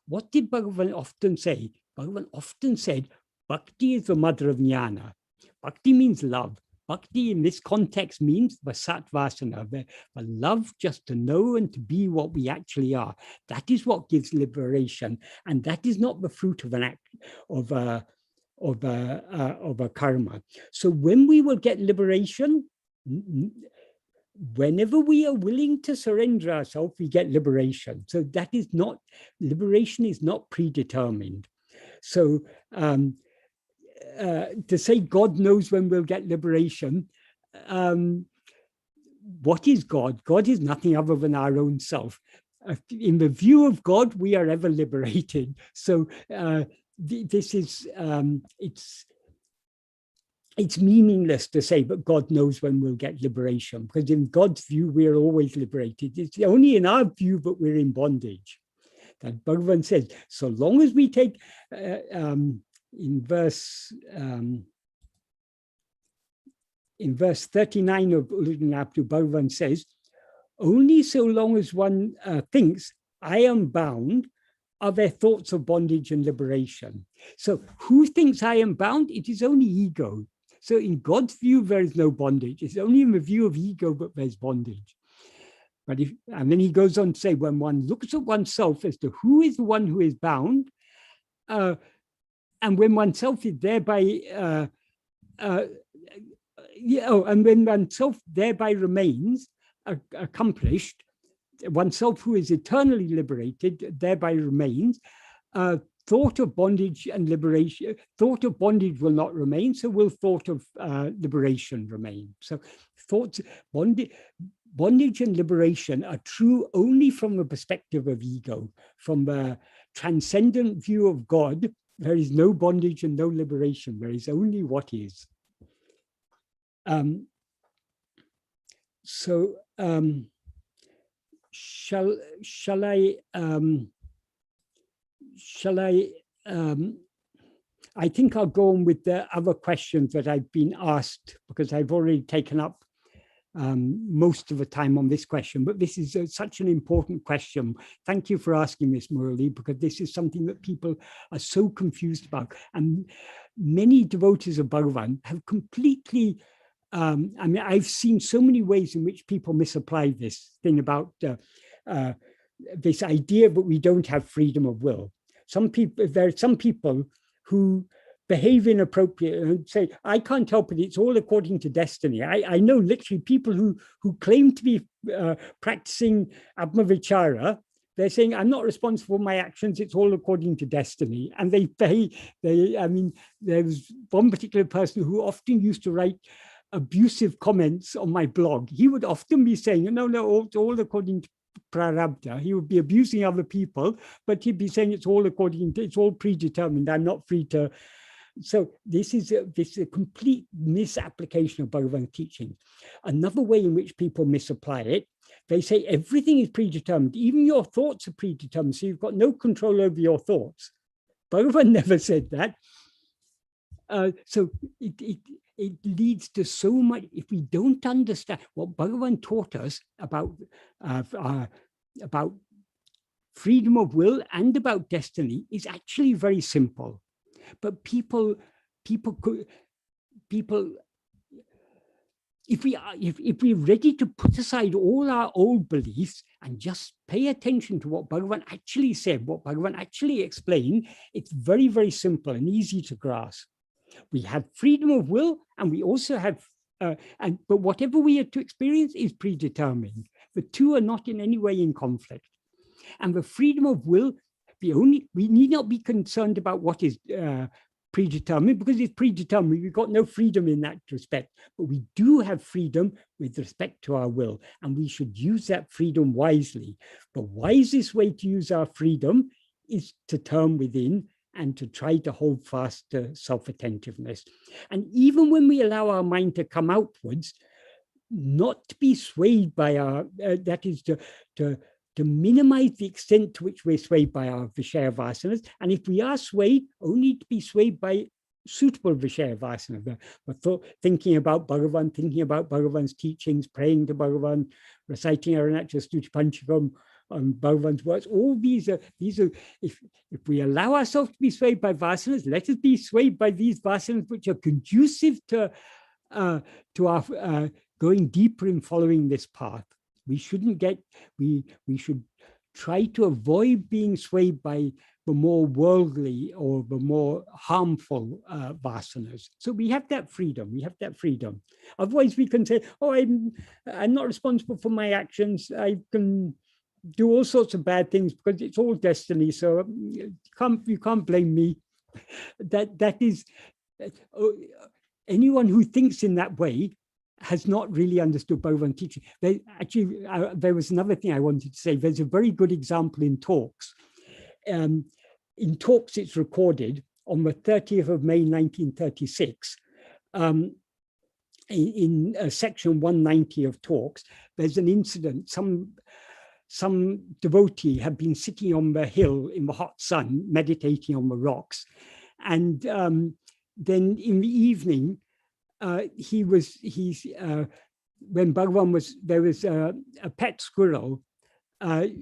What did Bhagavan often say? Bhagavan often said, bhakti is the mother of jnana. Bhakti means love. Bhakti in this context means the satvasana, the love just to know and to be what we actually are. That is what gives liberation, and that is not the fruit of an act of a karma. So when we will get liberation, whenever we are willing to surrender ourselves, we get liberation. So that is not, liberation is not predetermined. So to say God knows when we'll get liberation, what is God? God is nothing other than our own self. In the view of God, we are ever liberated. So this is, it's meaningless to say, but God knows when we'll get liberation, because in God's view, we're always liberated. It's only in our view that we're in bondage. That Bhagavan says, so long as we take, in verse 39 of Ullanaptu, Bhagavan says, only so long as one thinks, I am bound, are there thoughts of bondage and liberation. So who thinks I am bound? It is only ego. So in God's view, there is no bondage. It's only in the view of ego that there's bondage. But and then he goes on to say, when one looks at oneself as to who is the one who is bound, and when oneself is thereby, and when oneself thereby remains accomplished, oneself who is eternally liberated thereby remains, thought of bondage and liberation, thought of bondage will not remain, so will thought of liberation remain. So thoughts, bondage, bondage and liberation are true only from the perspective of ego. From the transcendent view of God, there is no bondage and no liberation. There is only what is. Shall I think I'll go on with the other questions that I've been asked, because I've already taken up most of the time on this question, but this is such an important question. Thank you for asking this, Murali, because this is something that people are so confused about. And many devotees of Bhagavan have completely, I mean, I've seen so many ways in which people misapply this thing about this idea that we don't have freedom of will. There are some people who behave inappropriately and say, I can't help it, it's all according to destiny. I know literally people who claim to be practicing Atmavichara. They're saying, I'm not responsible for my actions, it's all according to destiny. And I mean, there was one particular person who often used to write abusive comments on my blog. He would often be saying, no, it's all according to prarabdha. He would be abusing other people, but he'd be saying it's all predetermined. I'm not free to. So this is a complete misapplication of Bhagavan teaching. Another way in which people misapply it, they say everything is predetermined. Even your thoughts are predetermined, so you've got no control over your thoughts. Bhagavan never said that. So it leads to so much. If we don't understand what Bhagavan taught us about freedom of will and about destiny, is actually very simple. But people, if we're ready to put aside all our old beliefs and just pay attention to what Bhagavan actually said, what Bhagavan actually explained, it's very, very simple and easy to grasp. We have freedom of will, and we also have, but whatever we are to experience is predetermined. The two are not in any way in conflict. And the freedom of will, we need not be concerned about what is predetermined, because it's predetermined. We've got no freedom in that respect, but we do have freedom with respect to our will, and we should use that freedom wisely. The wisest way to use our freedom is to turn within and to try to hold fast to self-attentiveness. And even when we allow our mind to come outwards, not to be swayed by our, that is to minimize the extent to which we're swayed by our Vishaya Vasanas. And if we are swayed, only to be swayed by suitable Vishaya Vasanas. Thinking about Bhagavan, thinking about Bhagavan's teachings, praying to Bhagavan, reciting Arunachal Stuti Panchakam, on Bhagavan's words. All these are, if we allow ourselves to be swayed by vasanas, let us be swayed by these vasanas which are conducive to our going deeper in following this path. We shouldn't we should try to avoid being swayed by the more worldly or the more harmful vasanas. So we have that freedom. Otherwise we can say, oh, I'm not responsible for my actions. I can do all sorts of bad things because it's all destiny. So you can't blame me. That is, anyone who thinks in that way has not really understood Bhagavan teaching. There was another thing I wanted to say. There's a very good example in talks. In talks, it's recorded on the 30th of May, 1936. In section 190 of talks, there's an incident. Some devotee had been sitting on the hill in the hot sun, meditating on the rocks. And then in the evening, when Bhagavan was, there was a pet squirrel. I'll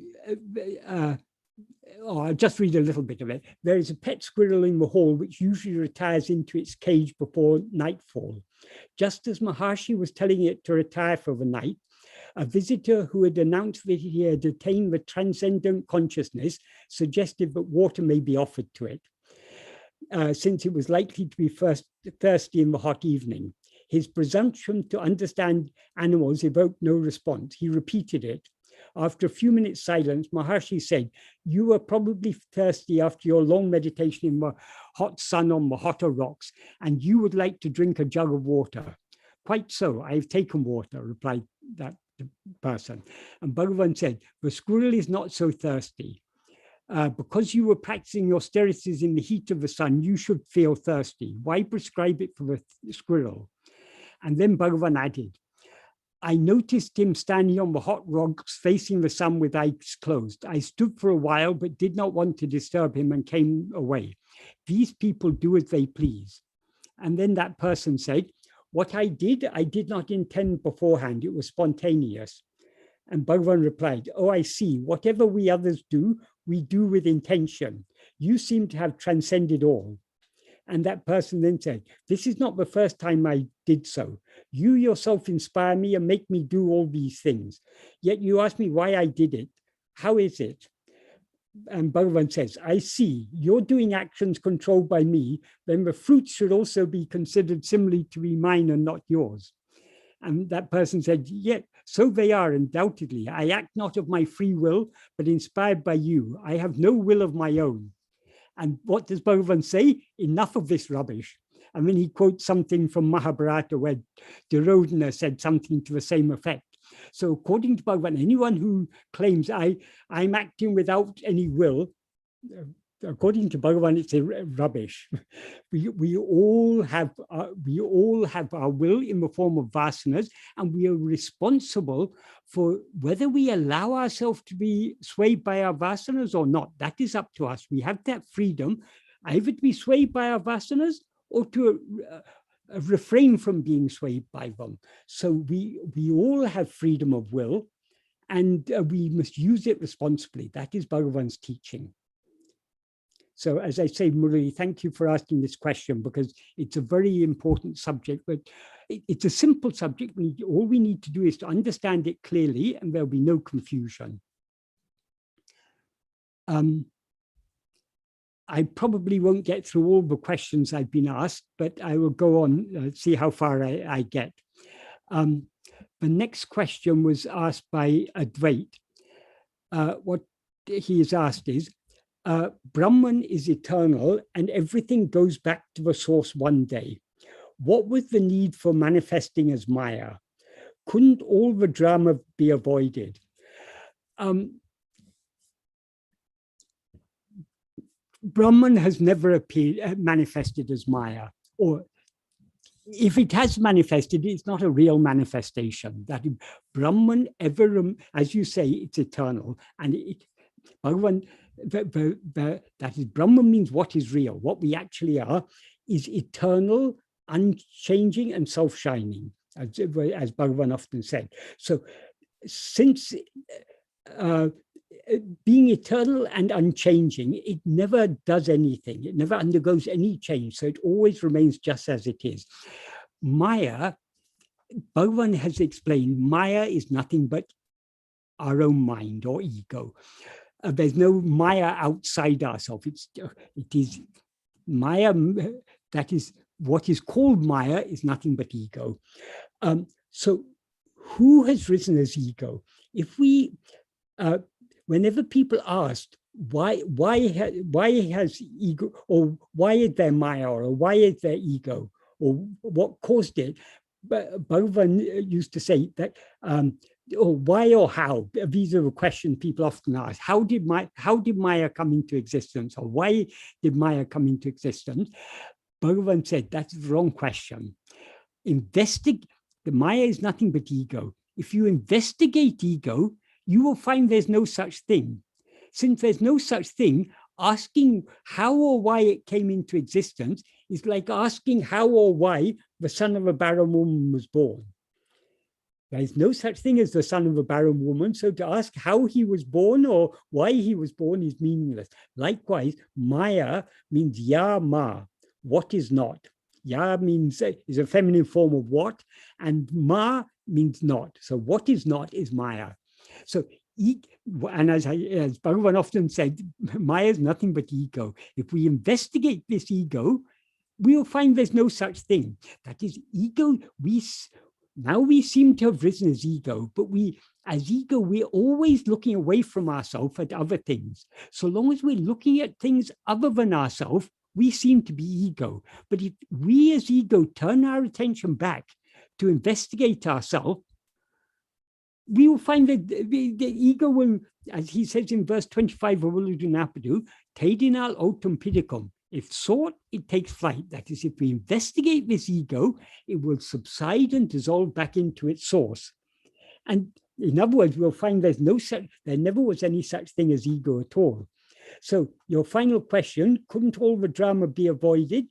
just read a little bit of it. There is a pet squirrel in the hall which usually retires into its cage before nightfall. Just as Maharshi was telling it to retire for the night, a visitor who had announced that he had attained the transcendent consciousness suggested that water may be offered to it, since it was likely to be thirsty in the hot evening. His presumption to understand animals evoked no response. He repeated it. After a few minutes' silence, Maharshi said, "You were probably thirsty after your long meditation in the hot sun on the hotter rocks, and you would like to drink a jug of water." "Quite so, I have taken water," replied that person. And Bhagavan said, the squirrel is not so thirsty. Because you were practicing austerities in the heat of the sun, you should feel thirsty. Why prescribe it for the squirrel? And then Bhagavan added, I noticed him standing on the hot rocks facing the sun with eyes closed. I stood for a while, but did not want to disturb him and came away. These people do as they please. And then that person said, what I did not intend beforehand. It was spontaneous. And Bhagavan replied, oh, I see. Whatever we others do, we do with intention. You seem to have transcended all. And that person then said, this is not the first time I did so. You yourself inspire me and make me do all these things. Yet you ask me why I did it. How is it? And Bhagavan says, I see, you're doing actions controlled by me, then the fruits should also be considered similarly to be mine and not yours. And that person said, yeah, so they are, undoubtedly. I act not of my free will, but inspired by you. I have no will of my own. And what does Bhagavan say? Enough of this rubbish. And then he quotes something from Mahabharata where Duryodhana said something to the same effect. So according to Bhagavan, anyone who claims I'm acting without any will, according to Bhagavan, it's rubbish. We all have our will in the form of vasanas, and we are responsible for whether we allow ourselves to be swayed by our vasanas or not. That is up to us. We have that freedom, either to be swayed by our vasanas or to refrain from being swayed by them. So we all have freedom of will, and we must use it responsibly. That is Bhagavan's teaching. So as I say, Murali, thank you for asking this question, because it's a very important subject, but it's a simple subject. All we need to do is to understand it clearly, and there'll be no confusion. I probably won't get through all the questions I've been asked, but I will go on, see how far I get. The next question was asked by Advait. What he has asked is, Brahman is eternal and everything goes back to the source one day. What was the need for manifesting as Maya? Couldn't all the drama be avoided? Brahman has never manifested as Maya, or if it has manifested, it's not a real manifestation. That Brahman ever, as you say, it's eternal, and Bhagavan, that is, Brahman means what is real. What we actually are is eternal, unchanging, and self-shining, as Bhagavan often said. So, since being eternal and unchanging, it never does anything. It never undergoes any change. So it always remains just as it is. Maya, Bhagavan has explained, Maya is nothing but our own mind or ego. There's no Maya outside ourselves. It is Maya, that is what is called Maya is nothing but ego. So who has risen as ego? If we, whenever people ask, why has ego, or why is there Maya, or why is there ego, or what caused it? Bhagavan used to say that, or why or how? These are the questions people often ask. How did Maya come into existence, or why did Maya come into existence? Bhagavan said that's the wrong question. The Maya is nothing but ego. If you investigate ego, you will find there's no such thing. Since there's no such thing, asking how or why it came into existence is like asking how or why the son of a barren woman was born. There is no such thing as the son of a barren woman, so to ask how he was born or why he was born is meaningless. Likewise, Maya means ya ma, what is not. Ya means is a feminine form of what, and ma means not. So what is not is Maya. So, and as Bhagavan often said, Maya is nothing but ego. If we investigate this ego, we'll find there's no such thing. That is ego. Now we seem to have risen as ego, but as ego, we're always looking away from ourselves at other things. So long as we're looking at things other than ourselves, we seem to be ego. But if we as ego turn our attention back to investigate ourselves, we will find that the ego will, as he says in verse 25 of Uludunapadu, Tedinal autum pidicum. If sought, it takes flight. That is, if we investigate this ego, it will subside and dissolve back into its source. And in other words, we'll find there never was any such thing as ego at all. So your final question, couldn't all the drama be avoided?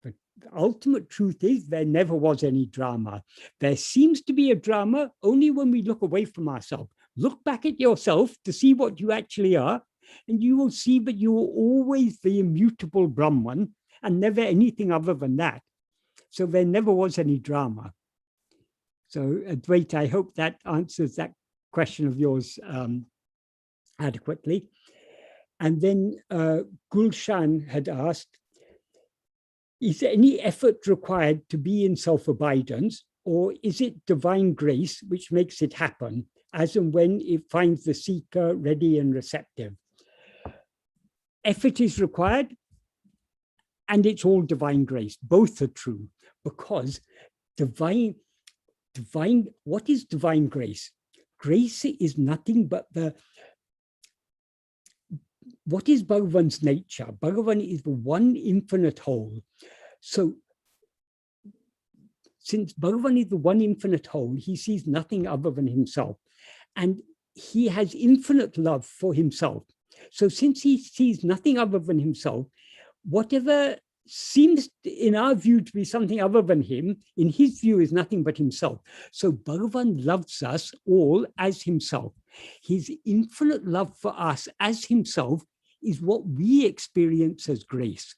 The ultimate truth is there never was any drama. There seems to be a drama only when we look away from ourselves. Look back at yourself to see what you actually are, and you will see that you are always the immutable Brahman and never anything other than that. So there never was any drama. So Advaita, I hope that answers that question of yours adequately. And then Gulshan had asked, is there any effort required to be in self-abidance, or is it divine grace which makes it happen, as and when it finds the seeker ready and receptive? Effort is required, and it's all divine grace. Both are true, because what is divine grace? Grace is nothing but what is Bhagavan's nature? Bhagavan is the one infinite whole. So since Bhagavan is the one infinite whole, he sees nothing other than himself. And he has infinite love for himself. So since he sees nothing other than himself, whatever seems in our view to be something other than him, in his view is nothing but himself. So Bhagavan loves us all as himself. His infinite love for us as himself is what we experience as grace.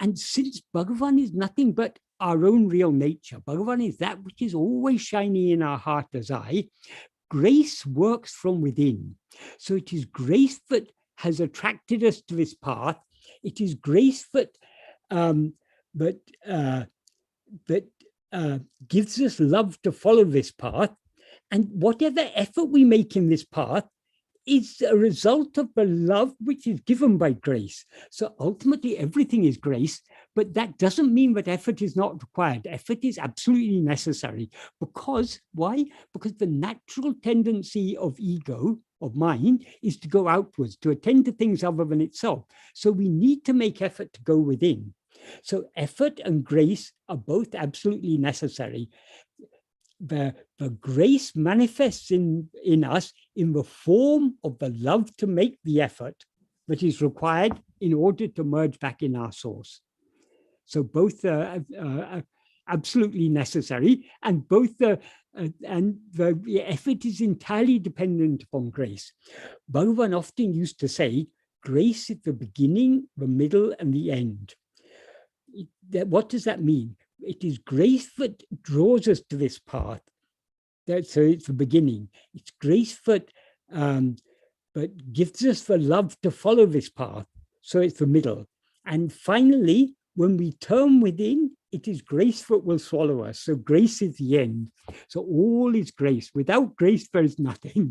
And since Bhagavan is nothing but our own real nature, Bhagavan is that which is always shining in our heart as eye, grace works from within. So it is grace that has attracted us to this path. It is grace that gives us love to follow this path. And whatever effort we make in this path is a result of the love which is given by grace. So ultimately everything is grace, but that doesn't mean that effort is not required. Effort is absolutely necessary. Because, why? Because the natural tendency of ego, of mind, is to go outwards, to attend to things other than itself. So we need to make effort to go within. So effort and grace are both absolutely necessary. The grace manifests in us in the form of the love to make the effort that is required in order to merge back in our source. So both are absolutely necessary, and both the effort is entirely dependent upon grace. Bhagavan often used to say, grace is the beginning, the middle, and the end. What does that mean? It is grace that draws us to this path. So it's the beginning. It's grace that gives us the love to follow this path. So it's the middle. And finally, when we turn within, it is grace that will swallow us. So grace is the end. So all is grace. Without grace, there is nothing.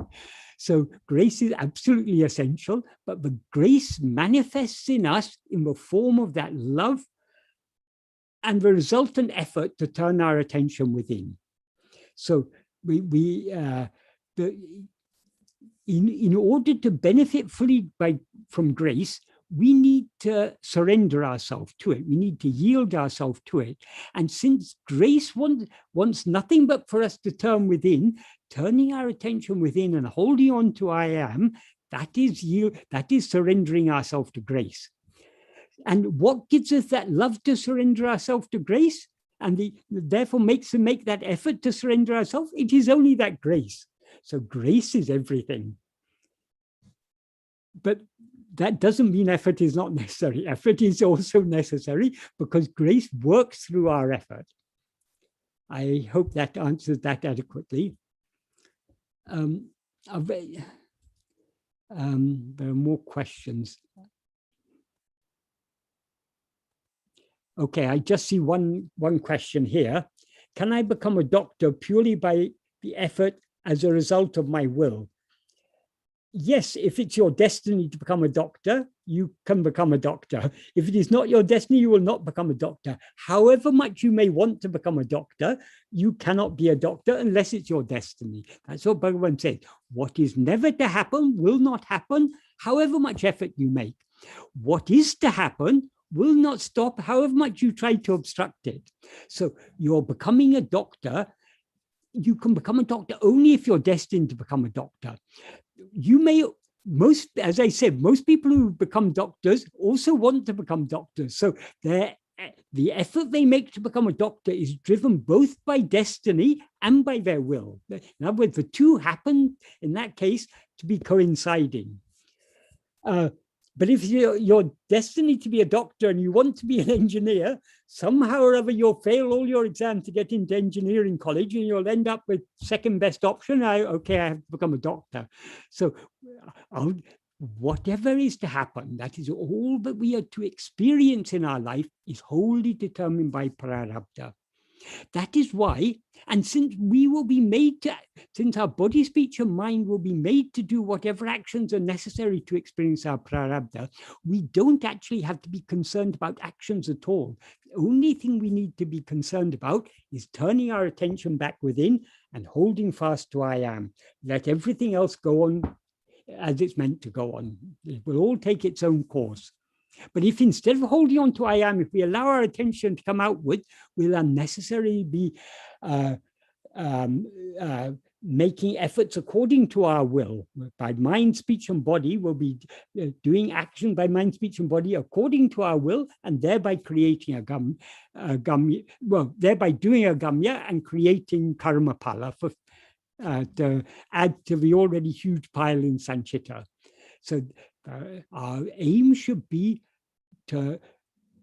So grace is absolutely essential, but the grace manifests in us in the form of that love and the resultant effort to turn our attention within. So in order to benefit fully from grace, we need to surrender ourselves to it. We need to yield ourselves to it. And since grace wants nothing but for us to turn within, turning our attention within and holding on to I am, that is surrendering ourselves to grace. And what gives us that love to surrender ourselves to grace, and therefore makes us make that effort to surrender ourselves? It is only that grace. So grace is everything. But that doesn't mean effort is not necessary. Effort is also necessary because grace works through our effort. I hope that answers that adequately. There are more questions. Okay, I just see one question here. Can I become a doctor purely by the effort as a result of my will? yes, if it's your destiny to become a doctor, you can become a doctor. If it is not your destiny, you will not become a doctor. However much you may want to become a doctor, you cannot be a doctor unless it's your destiny. That's what Bhagavan said. What is never to happen will not happen, however much effort you make. What is to happen will not stop, however much you try to obstruct it. So you're becoming a doctor. You can become a doctor only if you're destined to become a doctor. You may, as I said, most people who become doctors also want to become doctors. So the effort they make to become a doctor is driven both by destiny and by their will. In other words, the two happen in that case to be coinciding. But if your destiny to be a doctor and you want to be an engineer, somehow or other you'll fail all your exams to get into engineering college and you'll end up with second best option. I have to become a doctor. So whatever is to happen, that is all that we are to experience in our life is wholly determined by prarabdha. That is why, and since we will be made to, since our body, speech, and mind will be made to do whatever actions are necessary to experience our prarabdha, we don't actually have to be concerned about actions at all. The only thing we need to be concerned about is turning our attention back within and holding fast to I am. Let everything else go on as it's meant to go on. It will all take its own course. But if instead of holding on to I am, if we allow our attention to come outward, we'll unnecessarily be making efforts according to our will. By mind, speech, and body, we'll be doing action by mind, speech, and body according to our will, and thereby creating thereby doing a gamya and creating karma pala for to add to the already huge pile in Sanchita. So our aim should be to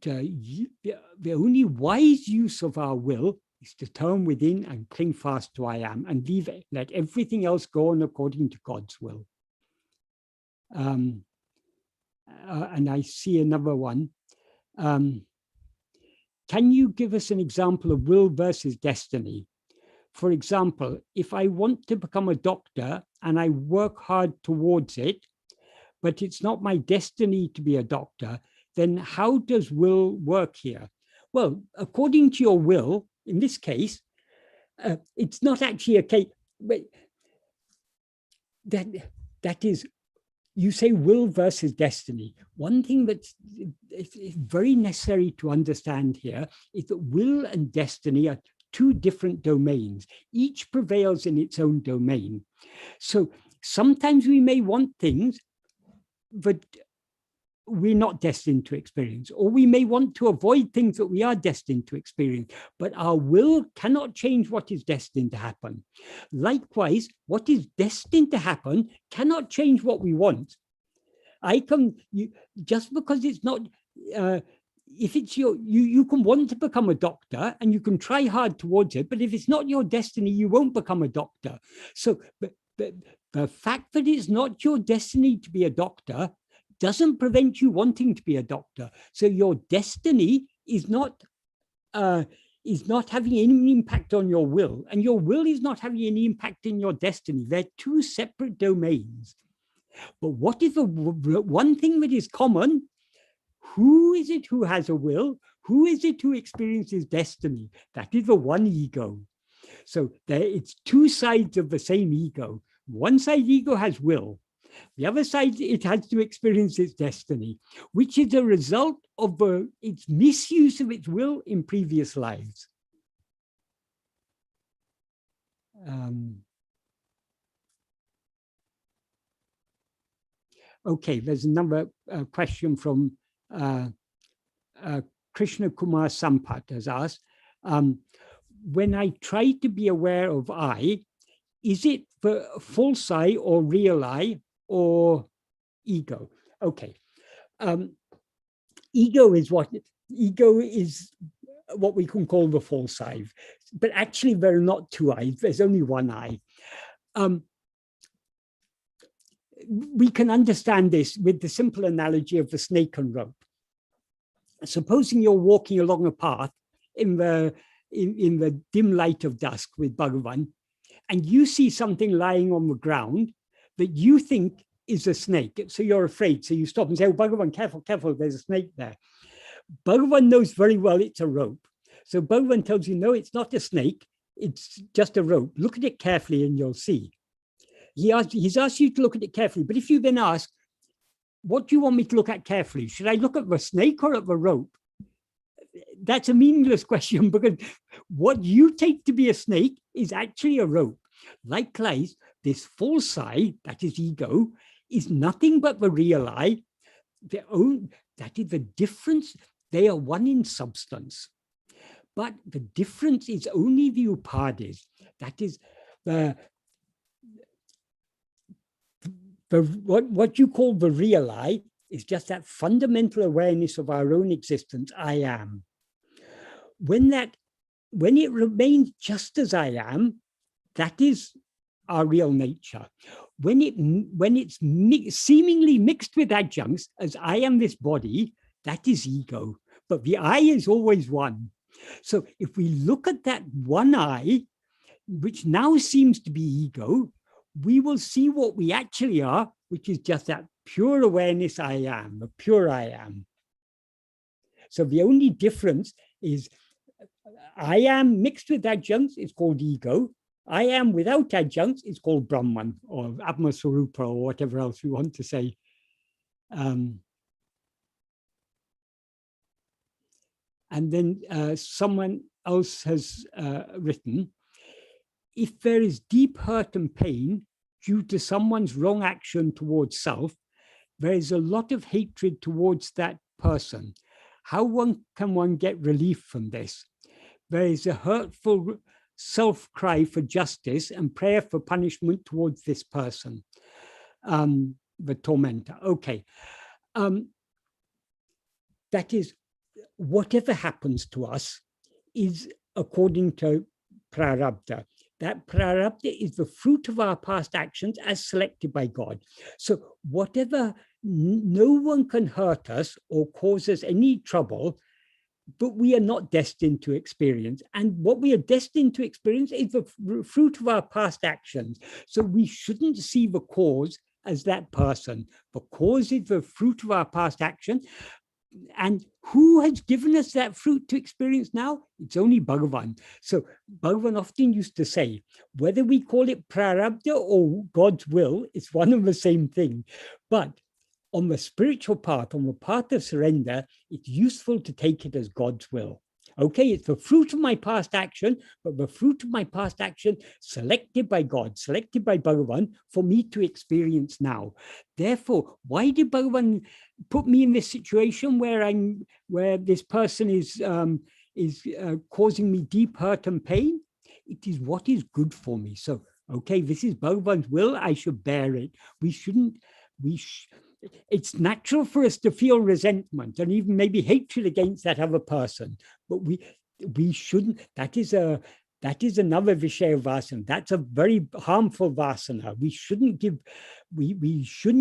the only wise use of our will is to turn within and cling fast to I am and let everything else go on according to God's will. And I see another one. Can you give us an example of will versus destiny? For example, if I want to become a doctor and I work hard towards it, but it's not my destiny to be a doctor, then how does will work here? Well, according to your will, in this case, it's not actually a case, but that is, you say will versus destiny. One thing that's very necessary to understand here is that will and destiny are two different domains. Each prevails in its own domain. So sometimes we may want things that we're not destined to experience, or we may want to avoid things that we are destined to experience, but our will cannot change what is destined to happen. Likewise, what is destined to happen cannot change what we want. Just because it's not, if it's you can want to become a doctor and you can try hard towards it, but if it's not your destiny, you won't become a doctor. So the fact that it's not your destiny to be a doctor doesn't prevent you wanting to be a doctor. So your destiny is not having any impact on your will, and your will is not having any impact in your destiny. They're two separate domains. But what is the one thing that is common? Who is it who has a will? Who is it who experiences destiny? That is the one ego. So it's two sides of the same ego. One side ego has will. The other side, it has to experience its destiny, which is a result of its misuse of its will in previous lives. Okay, there's another question from Krishna Kumar Sampat has asked, when I try to be aware of I, is it the false I or real I or ego? Okay. Ego is what we can call the false I, but actually there are not two I's, there's only one I. We can understand this with the simple analogy of the snake and rope. Supposing you're walking along a path in the dim light of dusk with Bhagavan, and you see something lying on the ground that you think is a snake. So you're afraid. So you stop and say, oh, Bhagavan, careful, careful, there's a snake there. Bhagavan knows very well it's a rope. So Bhagavan tells you, no, it's not a snake. It's just a rope. Look at it carefully and you'll see. He's asked you to look at it carefully. But if you then ask, what do you want me to look at carefully? Should I look at the snake or at the rope? That's a meaningless question, because what you take to be a snake is actually a rope. Likewise, this false I, that is ego, is nothing but the real I. That is the difference. They are one in substance. But the difference is only the upadhis. That is what you call the real I is just that fundamental awareness of our own existence, I am. When it remains just as I am, that is our real nature. When it's seemingly mixed with adjuncts, as I am this body, that is ego. But the I is always one. So if we look at that one I, which now seems to be ego, we will see what we actually are, which is just that pure awareness I am, the pure I am. So the only difference is I am mixed with adjuncts, it's called ego. I am without adjuncts, it's called Brahman or Atmaswarupa or whatever else you want to say. And then someone else has written, if there is deep hurt and pain due to someone's wrong action towards self, there is a lot of hatred towards that person. How can one get relief from this? There is a hurtful self-cry for justice and prayer for punishment towards this person, the tormentor. Okay. That is, whatever happens to us is according to prarabdha. That prarabdha is the fruit of our past actions as selected by God. So whatever, no one can hurt us or cause us any trouble, but we are not destined to experience. And what we are destined to experience is the fruit of our past actions. So we shouldn't see the cause as that person. The cause is the fruit of our past action. And who has given us that fruit to experience now? It's only Bhagavan. So Bhagavan often used to say, whether we call it prarabdha or God's will, it's one and the same thing. But on the spiritual path, on the path of surrender, it's useful to take it as God's will. Okay, it's the fruit of my past action, but the fruit of my past action selected by God, selected by Bhagavan for me to experience now. Therefore, why did Bhagavan put me in this situation where this person is causing me deep hurt and pain? It is what is good for me. So, okay, this is Bhagavan's will. I should bear it. It's natural for us to feel resentment and even maybe hatred against that other person, but we shouldn't. That is another Vishaya Vasana. That's a very harmful Vasana. We shouldn't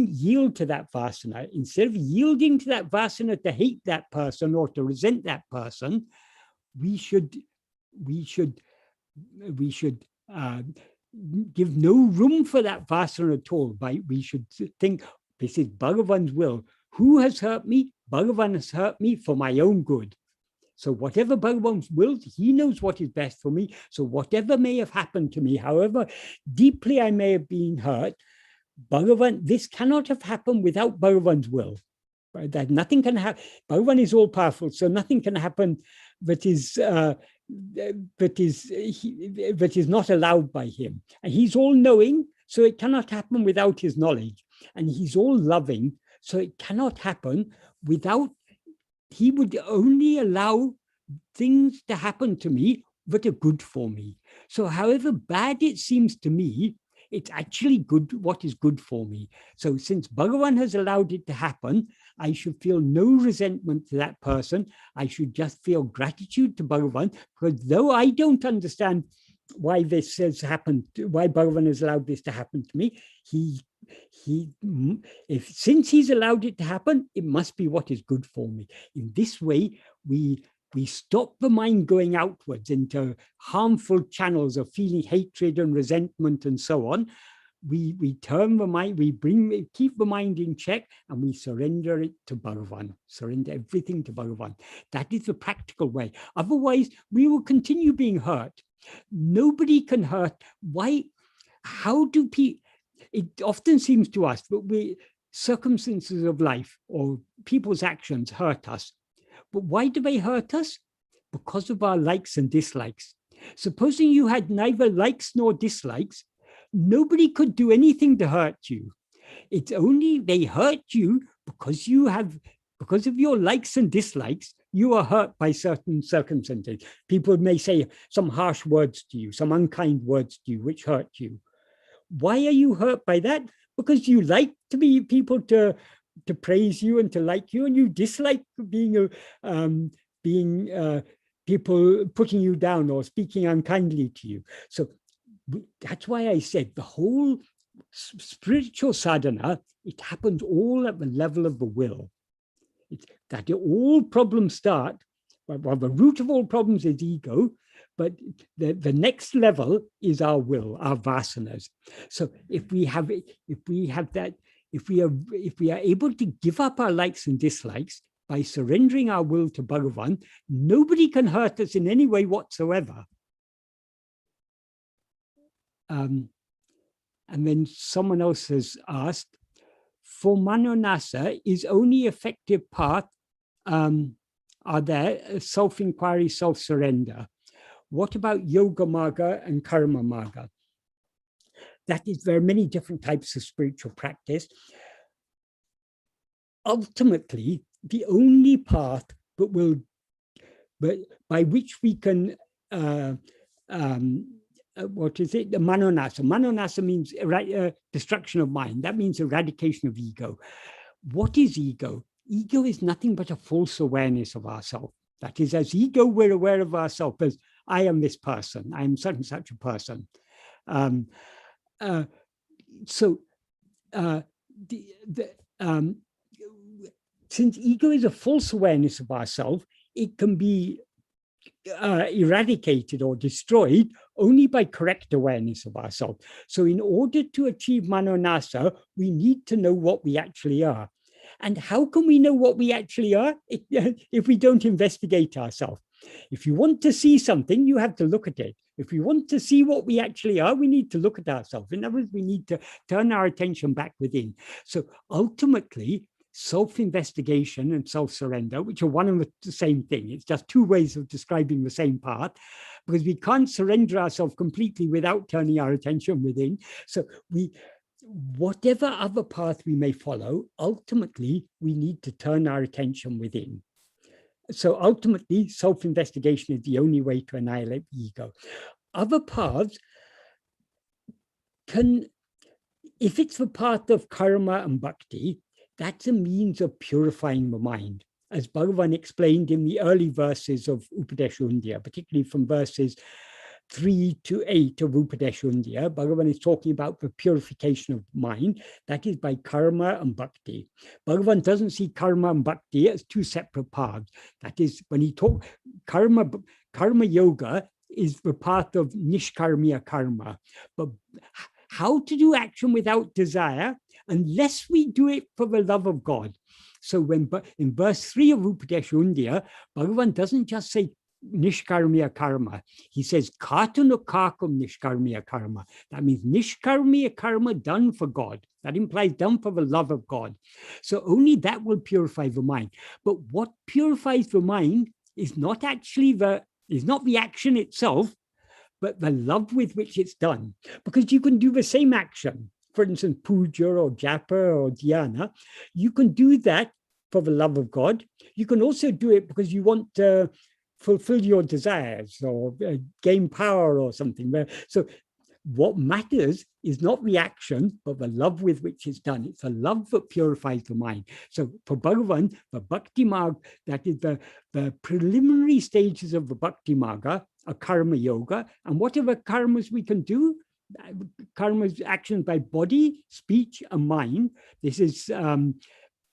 yield to that Vasana. Instead of yielding to that Vasana to hate that person or to resent that person, we should give no room for that Vasana at all. We should think, this is Bhagavan's will. Who has hurt me? Bhagavan has hurt me for my own good. So whatever Bhagavan wills, he knows what is best for me. So whatever may have happened to me, however deeply I may have been hurt, this cannot have happened without Bhagavan's will. Right? That nothing can happen. Bhagavan is all powerful, so nothing can happen that is not allowed by him. And he's all knowing, so it cannot happen without his knowledge. And he's all loving, so it cannot happen without, he would only allow things to happen to me that are good for me. So however bad it seems to me, it's actually good, what is good for me. So since Bhagavan has allowed it to happen, I should feel no resentment to that person. I should just feel gratitude to Bhagavan, because though I don't understand why this has happened, why Bhagavan has allowed this to happen to me, since he's allowed it to happen, it must be what is good for me. In this way, we stop the mind going outwards into harmful channels of feeling hatred and resentment and so on. we turn the mind, keep the mind in check, and we surrender it to Bhagavan, surrender everything to Bhagavan. That is the practical way. Otherwise, we will continue being hurt. Nobody can hurt. Why? How do people? It often seems to us that circumstances of life or people's actions hurt us. But why do they hurt us? Because of our likes and dislikes. Supposing you had neither likes nor dislikes, nobody could do anything to hurt you. It's only they hurt you because of your likes and dislikes, you are hurt by certain circumstances. People may say some harsh words to you, some unkind words to you, which hurt you. Why are you hurt by that? Because you like to be people to praise you and to like you, and you dislike being people putting you down or speaking unkindly to you. So that's why I said the whole spiritual sadhana, it happens all at the level of the will. That all problems start, well, the root of all problems is ego, but the next level is our will, our vasanas. So if we are able to give up our likes and dislikes by surrendering our will to Bhagavan, nobody can hurt us in any way whatsoever. And then someone else has asked, for Manonasa, is only effective path, are there self-inquiry, self-surrender? What about yoga marga and karma marga? That is, there are many different types of spiritual practice. Ultimately, the only path by which we can what is it? The manonasa. Manonasa means destruction of mind. That means eradication of ego. What is ego? Ego is nothing but a false awareness of ourselves. That is, as ego, we're aware of ourselves as I am this person. I am such and such a person. Since ego is a false awareness of ourselves, it can be eradicated or destroyed only by correct awareness of ourselves. So in order to achieve manonasa, we need to know what we actually are. And how can we know what we actually are if we don't investigate ourselves? If you want to see something, you have to look at it. If we want to see what we actually are, we need to look at ourselves. In other words, we need to turn our attention back within. So ultimately, self-investigation and self-surrender, which are one and the same thing. It's just two ways of describing the same path, because we can't surrender ourselves completely without turning our attention within. So whatever other path we may follow, ultimately, we need to turn our attention within. So ultimately, self-investigation is the only way to annihilate ego. Other paths if it's the path of karma and bhakti, that's a means of purifying the mind. As Bhagavan explained in the early verses of Upadeshundya, particularly from verses 3 to 8 of Upadeshundya, Bhagavan is talking about the purification of mind. That is by karma and bhakti. Bhagavan doesn't see karma and bhakti as two separate paths. That is, when he talks, karma yoga is the path of nishkarmiya karma. But how to do action without desire, unless we do it for the love of God. So when in verse 3 of Upadeshundya, Bhagavan doesn't just say nishkarmiya karma. He says kartanukakam nishkarmiya karma. That means nishkarmiya karma done for God. That implies done for the love of God. So only that will purify the mind. But what purifies the mind is not actually the action itself, but the love with which it's done. Because you can do the same action, for instance, puja or japa or dhyana, you can do that for the love of God. You can also do it because you want to fulfill your desires or gain power or something. So what matters is not the action, but the love with which it's done. It's a love that purifies the mind. So for Bhagavan, the Bhakti Marga, that is the preliminary stages of the Bhakti Marga, are karma yoga. And whatever karmas we can do, karma's actions by body, speech, and mind. This is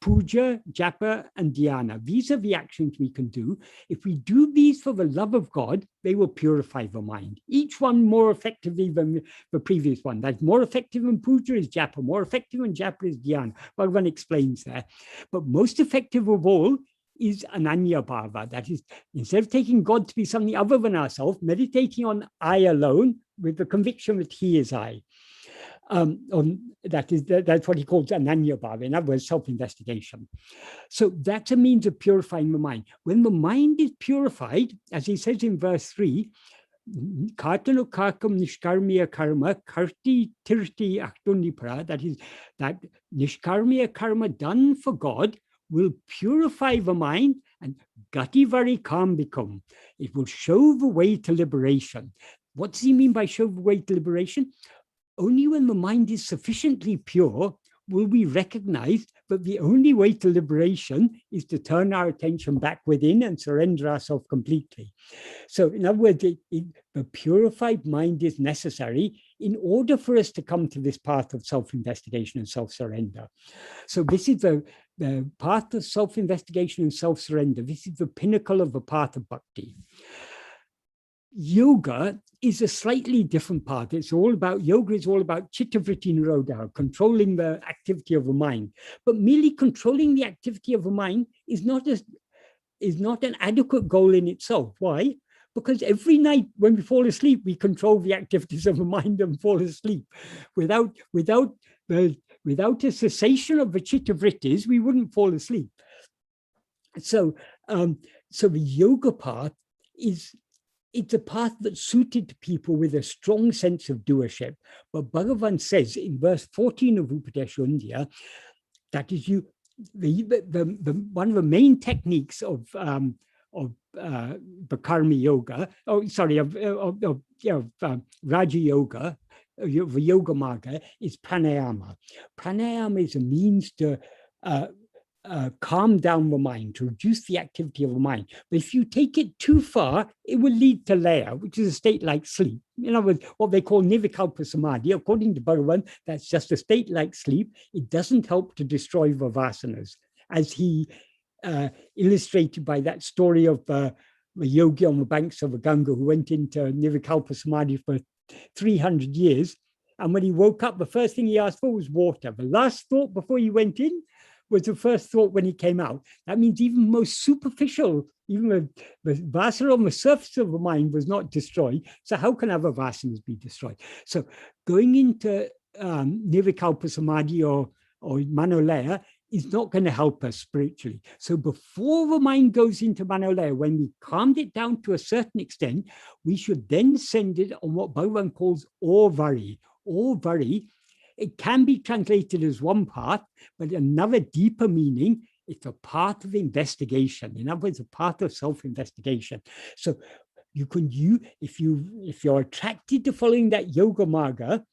puja, japa, and dhyana. These are the actions we can do. If we do these for the love of God, they will purify the mind. Each one more effectively than the previous one. That's more effective than puja is japa, more effective than japa is dhyana. Bhagavan explains there. But most effective of all is ananya bhava. That is, instead of taking God to be something other than ourselves, meditating on I alone with the conviction that he is I. That's what he calls ananya bhava, in other words, self-investigation. So that's a means of purifying the mind. When the mind is purified, as he says in verse 3, kartano karkam nishkarmiya karma karti tirti aktunipra, that is, that nishkarmiya karma done for God will purify the mind and gati vari kam become. It will show the way to liberation. What does he mean by show the way to liberation? Only when the mind is sufficiently pure will we recognize that the only way to liberation is to turn our attention back within and surrender ourselves completely. So in other words, the purified mind is necessary in order for us to come to this path of self-investigation and self-surrender. So this is the path of self-investigation and self-surrender. This is the pinnacle of the path of bhakti. Yoga is a slightly different path. Yoga is all about chittavritti nirodha, controlling the activity of the mind. But merely controlling the activity of the mind is not an adequate goal in itself. Why? Because every night when we fall asleep, we control the activities of the mind and fall asleep. Without a cessation of the chittavrittis, we wouldn't fall asleep. So the yoga path it's a path that's suited to people with a strong sense of doership. But Bhagavan says in verse 14 of Upadeshundya, that is one of the main techniques of Karma Yoga, Raja Yoga, the Yoga Marga, is pranayama. Pranayama is a means to calm down the mind, to reduce the activity of the mind. But if you take it too far, it will lead to laya, which is a state like sleep. In other words, what they call nivikalpa samadhi, according to Bhagavan, that's just a state like sleep. It doesn't help to destroy the vasanas, as he illustrated by that story of the yogi on the banks of the Ganga who went into nivikalpa samadhi for 300 years. And when he woke up, the first thing he asked for was water. The last thought before he went in was the first thought when he came out. That means even most superficial, even the vasana on the surface of the mind was not destroyed. So how can other vasanas be destroyed? So going into Nirvikalpa Samadhi or Manolaya is not going to help us spiritually. So before the mind goes into Manolaya, when we calmed it down to a certain extent, we should then send it on what Bhagavan calls Orvari. Orvari, it can be translated as one path, but another deeper meaning, it's a path of investigation. In other words, a path of self-investigation. So if you're attracted to following that yoga marga,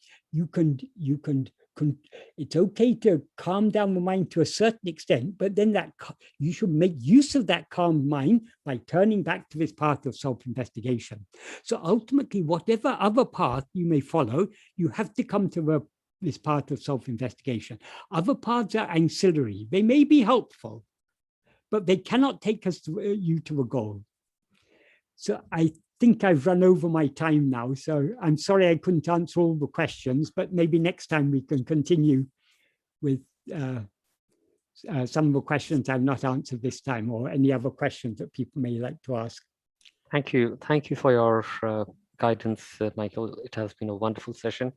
it's okay to calm down the mind to a certain extent, but then you should make use of that calm mind by turning back to this path of self-investigation. So ultimately, whatever other path you may follow, you have to come to this path of self-investigation. Other paths are ancillary. They may be helpful, but they cannot take you to a goal. So I think I've run over my time now. So I'm sorry I couldn't answer all the questions, but maybe next time we can continue with some of the questions I've not answered this time, or any other questions that people may like to ask. Thank you. Thank you for your guidance, Michael. It has been a wonderful session.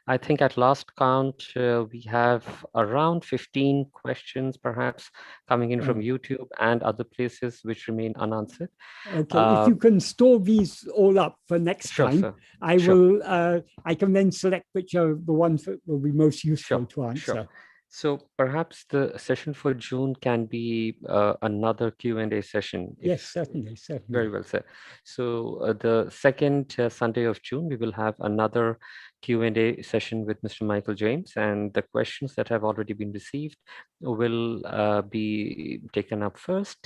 I think at last count, we have around 15 questions perhaps coming in from YouTube and other places which remain unanswered. Okay, if you can store these all up for next time, sir. I can then select which are the ones that will be most useful to answer. Sure. So perhaps the session for June can be another Q&A session. Yes, certainly. Very well said. So the second Sunday of June, we will have another Q&A session with Mr. Michael James, and the questions that have already been received will be taken up first.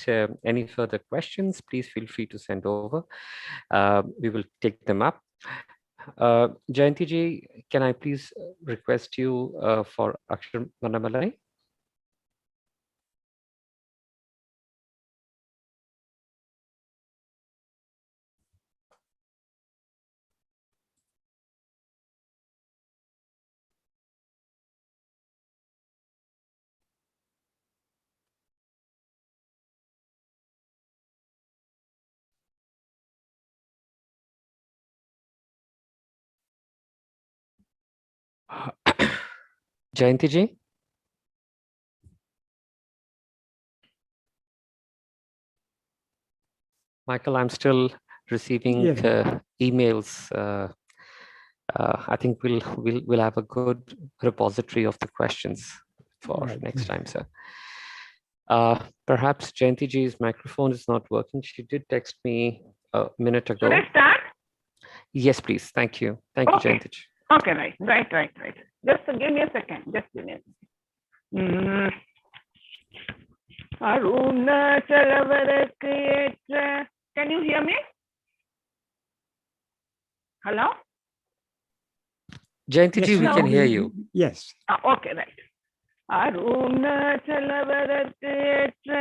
Any further questions, please feel free to send over. We will take them up. Jayanti ji, can I please request you for Akshar Manamalai? Jayanti ji? Michael, I'm still receiving Yes, emails. I think we'll have a good repository of the questions for right. next time, sir. Perhaps Jayanti ji's microphone is not working. She did text me a minute ago. Should I start? Yes, please. Thank you. Thank you, Jayanti ji. Okay, right. Just give me a second. Just give me a second. Can you hear me? Hello? Jayanti ji, Yes, we can hear you. Yes. Okay, right. அருணாச்சலவரத்தேற்ற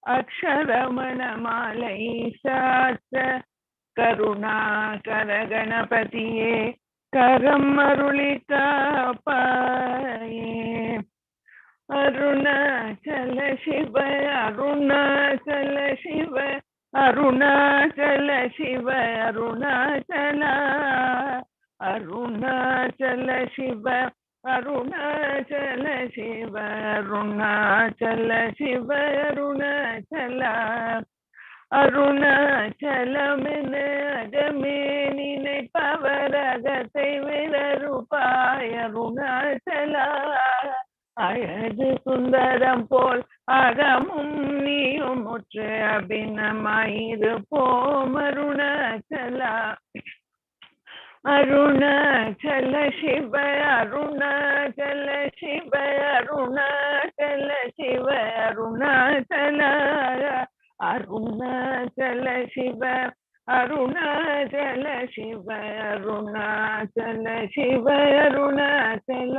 Aksharamanamalai சாற்ற Karunakara கணபதியே கரம் அருளி காப்பாயே அருணாச்சல சிவ அருணாச்சல சிவ அருணாச்சல சிவ அருணாச்சல அருணாச்சல சிவ அருணாச்சல சிவ அருணாச்சல சிவ அருணாச்சல அருணாச்சலமென அகமே நினைப்பவர் அகத்தை விரருப்பாய் அருணாச்சல அழகு சுந்தரம் போல் அகமும் நீயும் முற்று அபிநமாயிருப்போம் அருணாச்சல அருணாச்சல சிவ அருணாச்சல சிவ அருணாச்சல சிவ அருணாச்சல அருணாச்சல சிவ அருணாச்சல சிவ அருணாச்சல சிவ அருணாச்சல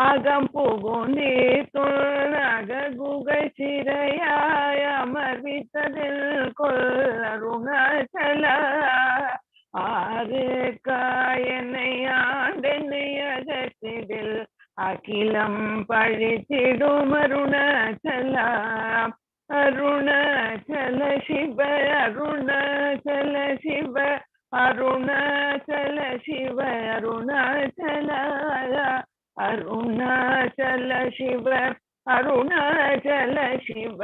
அகம் புகுந்தே தொழக குகை சிறையாய் அமர்வித்ததில் கொல் அருணாச்சல ஆறு காயனை ஆண்டென்னை அகற்றிடில் அகிலம் பழித்திடும் அருணாச்சல அருணாச்சல சிவ அருணாச்சல சிவ அருணாச்சல சிவ அருணாச்சல அருணாச்சல சிவ அருணாச்சல சிவ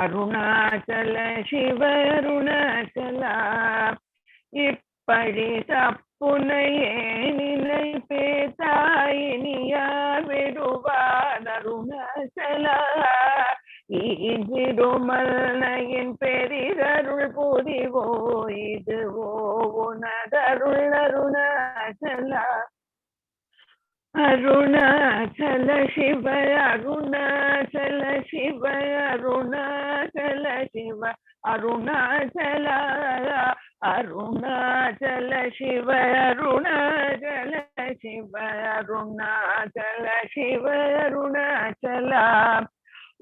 அருணாச்சல சிவ அருணாச்சல இப்படி தப்புனையே நிலை பேத்தாயினியார் விடுவார் அருணாச்சல ஈதிடுமல்லையின் பெரிதருள் புரிவோ இதுவோ உனதருள் அருணாச்சல அருணாச்சல சிவ அருணாச்சல சிவ அருணாச்சல சிவ அருணாச்சல அருணாச்சல சிவ அருணாச்சல சிவ அருணாச்சல சிவ அருணாச்சல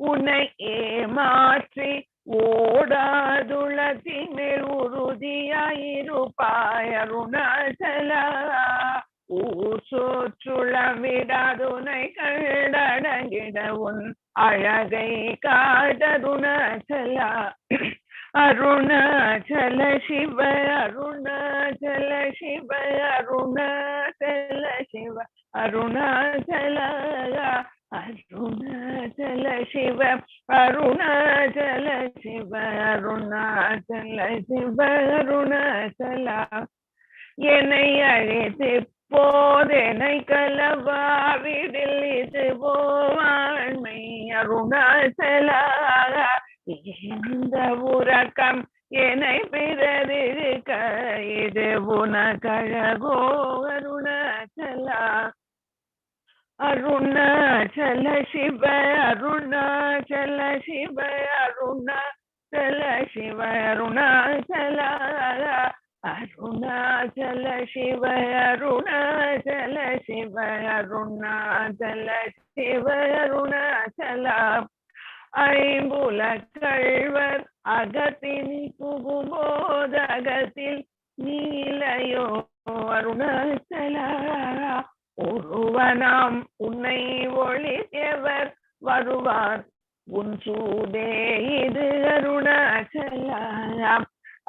உன்னை ஏமாற்றி ஓடாதுளத்தின் மேல் உறுதியாயிருப்பாய் அருணாச்சல ஊசோற்றுளமிடாதுனை கண்டடங்கிட உன் அழகை காட்டருணாச்சல அருணாச்சல சிவ அருணாச்சல சிவ அருணாச்சல சிவ அருணாச்சல அருணாச்சல சிவ அருணாச்சல சிவ அருணாச்சல சிவ அருணாச்சல என்னை அழைத்து போதெனை கலவாவிடில் இது போவாண்மை அருணாச்சல இந்த உறக்கம் என்னை பிறரிருக்க இது உனக்கழகோ அருணாச்சல அருணாச்சல சிவ அருணாச்சல சிவ அருணாச்சல சிவ அருணாச்சல அருணாச்சல சிவ அருணாச்சல சிவ அருணாச்சல சிவ அருணாச்சல ஐம்புல கழ்வர் அகத்தின் புகும்போதகத்தில் நீலையோ அருணாச்சல ஒருவனாம் உன்னை ஒளித்தவர் வருவார் உன் சூதே இது அருணாச்சல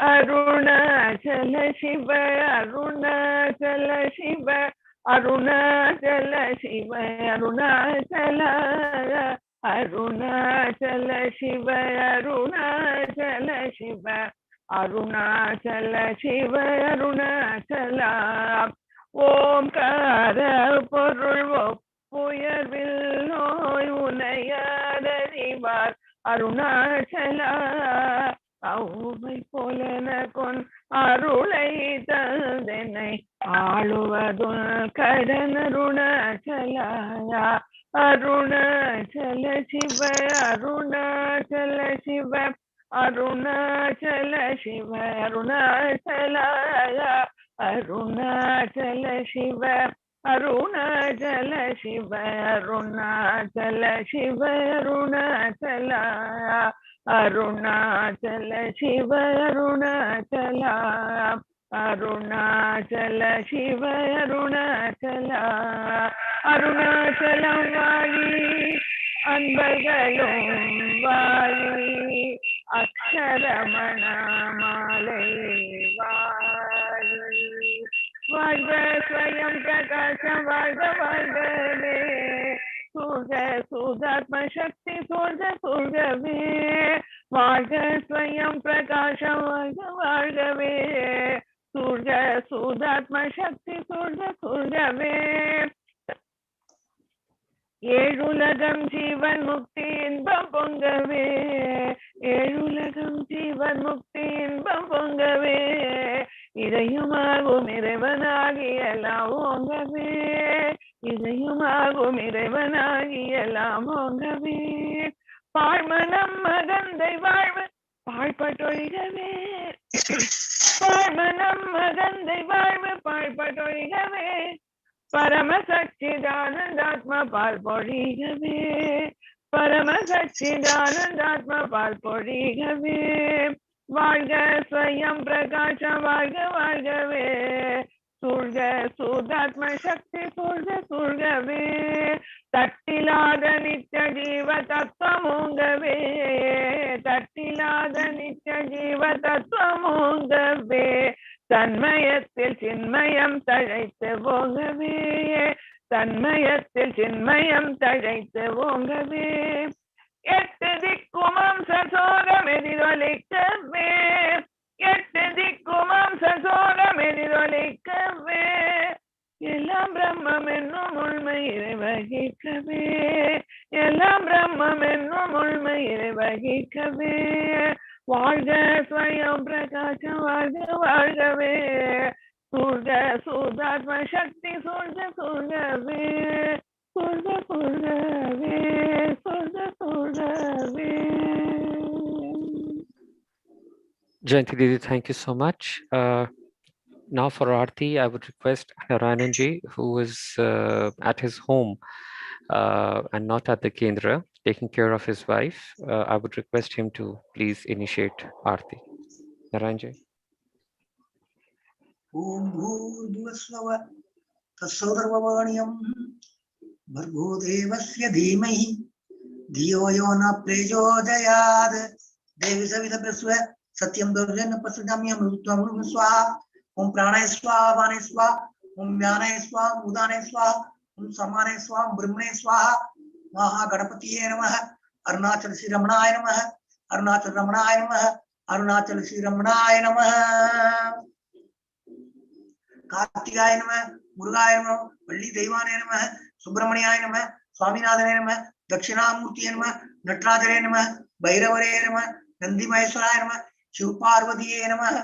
அருணாச்சல சிவ அருணாச்சல சிவ Arunachala Shiva, Arunachala, Arunachala Shiva, Arunachala Shiva, Arunachala Shiva, Arunachala. ஓம்கார பொருள் ஒப்புயர்வில் நோய் உனையாடறிவார் அருணாச்சலா. அவ்வை போலன கொன் அருளை தந்தனை ஆளுவதுள் கடன் அருணாச்சலாயா. அருணாச்சல சிவ, அருணாச்சல சிவ, அருணாச்சல சிவ, அருணாச்சலாயா. அருணாச்சல சிவ, அருணாச்சல சிவ, அருணாச்சல சிவ, அருணாச்சலா. அருணாச்சல சிவ, அருணாச்சலா. அருணாச்சல சிவ, அருணாச்சலா. அருணாச்சலம் வாழி அன்பர்களும் வாழி, அக்ஷரமண மாலை வாழி. வாழ்க ஸ்வயம் பிரகாசம், வாழ்க வாழ்கவே. சூழ்க சூதாத்ம சக்தி, சூழ்க சூழ்கவே. வாழ்க ஸ்வயம் பிரகாசம், வாழ்க வாழ்கவே. சூழ்க சூதாத்ம சக்தி, சூழ்க சூழ்கவே. ஏழுலகம் ஜீவன் முக்தி இன்பம் பொங்கவே. ஏழுலகம் ஜீவன் முக்தி இன்பம் பொங்கவே. இதையுமாகும் இறைவனாகி எல்லாம் ஓங்கவே. இதையுமாகும் இறைவனாகி எல்லாம் ஓங்கவே. பாழ்மனம் மகந்தை வாழ்வு பாழ்பட்டொழிகவே. பாழ்மனம் மகந்தை வாழ்வு பாழ்பட்டொழிகவே. பரம சச்சிதானந்தாத்ம பால் பொழிகவே. பரம சச்சிதானந்தாத்ம பால் பொழிகவே. வாழ்க ஸ்வயம் பிரகாசம், வாழ்க வாழ்கவே. சூழ்க சூதாத்ம சக்தி, சூழ்க சூழ்கவே. தட்டிலாத நித்திய ஜீவ தத்துவமூங்கவே. தட்டிலாத நித்திய ஜீவ தத்துவமூங்கவே. தன்மயத்தில் சின்மயம் தழைத்து ஓங்கவே. தன்மயத்தில் சின்மயம் தழைத்து ஓங்கவே. எட்டு திக்குமம் சசோகம் எதிரொலிக்கவே. எட்டு திக்குமம் சசோகம் எதிரொலிக்கவே. எல்லாம் பிரம்மம் என்னும் உண்மை இறைவகிக்கவே. எல்லாம் பிரம்மம் என்னும் உண்மை இறைவகிக்கவே. வாழ்க ஸ்வயம் பிரகாசம், வாழ்க வாழ்கவே. சூழ்க சூதாத்ம சக்தி, சூழ்க சூழ்கவே. சூழ்க சூழ்கவே, சூழ்க சூழ்கவே. Jayanti Didi, thank you so much. Now for Aarti, I would request Narayananji, who is at his home and not at the Kendra, taking care of his wife. I would request him to please initiate Aarti. Narayanji. Om Bhurvaswava Tassodarvavanyam Bhargo Devasya Dhimahi Dhiyo Yona Prejodayad Devi Savita Prasva Satyam Durjana Pasadamyam Rutvam Swaha Om Pranay Swaha Vane Swaha Om Vyanay Swaha Mudane Swaha Om Samane Swaha Brahmane Swaha Maha Ganapatiye Namaha Arunachal Shri Ramanaya Namaha Arunachal Ramanaya Namaha Arunachal Shri Ramanaya Namaha कार्तिकाय नमः मुरुगाय नमः वल्ली दैवाने नमः सुब्रह्मण्याय नमः स्वामीनाथने नमः दक्षिणामूर्तिये नमः नटराजने नमः भैरवरे नमः नंदी महेश्वराय नमः शिव पार्वतीये नमः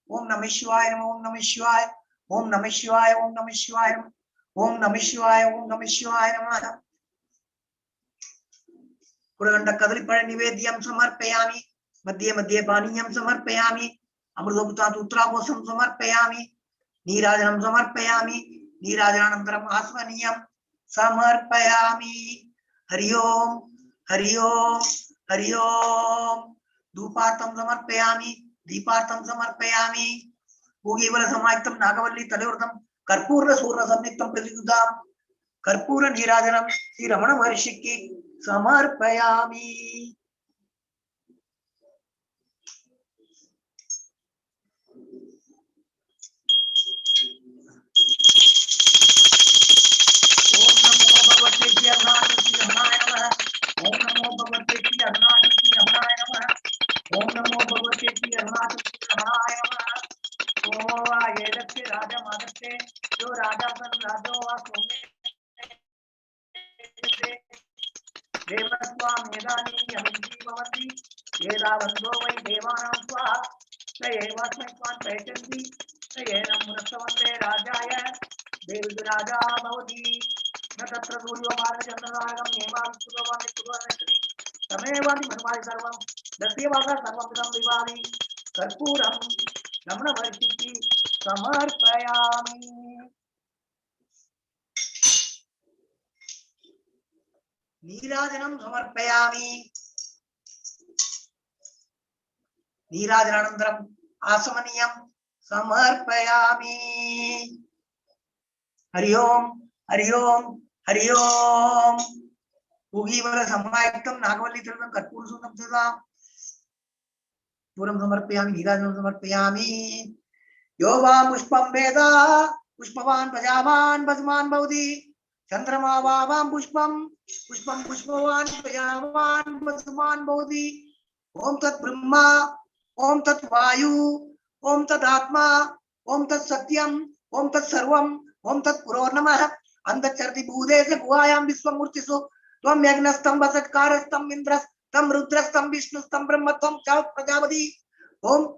ओम नमः शिवाय नमः ओम नमः शिवाय ओम नमः शिवाय ओम नमः शिवाय ओम नमः शिवाय ओम नमः शिवाय नमः पुरगंड कदलीपळ निवेद्यं समर्पयामि मध्ये मध्ये पानीयं समर्पयामि अमृतोपचात उत्तराभोसं समर्पयामि नीराजनं समर्पयामि नीराजनानन्तरम् आस्मनीयं समर्पयामि हरि ओम हरि ओम हरि ओम धूपार्थं समर्पयामि दीपार्थं समर्पयामि भोगीवल समायुक्तं नागवल्ली तलवृतं कर्पूर सूर्ण संयुक्तं प्रतिगुदां कर्पूर नीराजनं श्री रमण महर्षिकी समर्पयामि राजासन राजो वा सोमे देवस्वाम यदानि यमिति भवन्ति एतावन्तो वै देवानां स्वाहा स एवास्मै स्वान् प्रयच्छन्ति स एनं मुनस्तवन्ते राजाय देवराजा भवति न तत्र सूर्यो मार्गचन्द्ररागं नेमाविष्टुभवान् कुर्वन्ति तमेवानि मन्वादि सर्वं दस्यवासा सर्वमिदं विवादि कर्पूरं नम्रवर्षिति समर्पयामि नीराजनं समर्पयामि नीराजनानन्तरम् आसमनीयं समर्पयामि हरि ओम हरि ओम हरि ओम पूगीवल समायुक्तं नागवल्लीतलं कर्पूरसूतं सदा पूरं समर्पयामि नीराजनं समर्पयामि यो वा पुष्पं वेद पुष्पवान् प्रजावान् भस्मान् भवति चंद्रमा वावां पुष्पं पुष्पं पुष्पवान् प्रजावान् भस्मान् भवति ओम तत् ब्रह्मा ओम तत् वायु ओम तत् आत्मा ओम तत् सत्यम ओम तत् सर्वम ओम तत् पुरोर्नमः अंधचरति भूदेशे गुहायां विश्वमूर्तिषु त्वं यज्ञस्तं वसत्कारस्तं इन्द्रस्तं रुद्रस्तं विष्णुस्तं ब्रह्मत्वं च प्रजापति ओम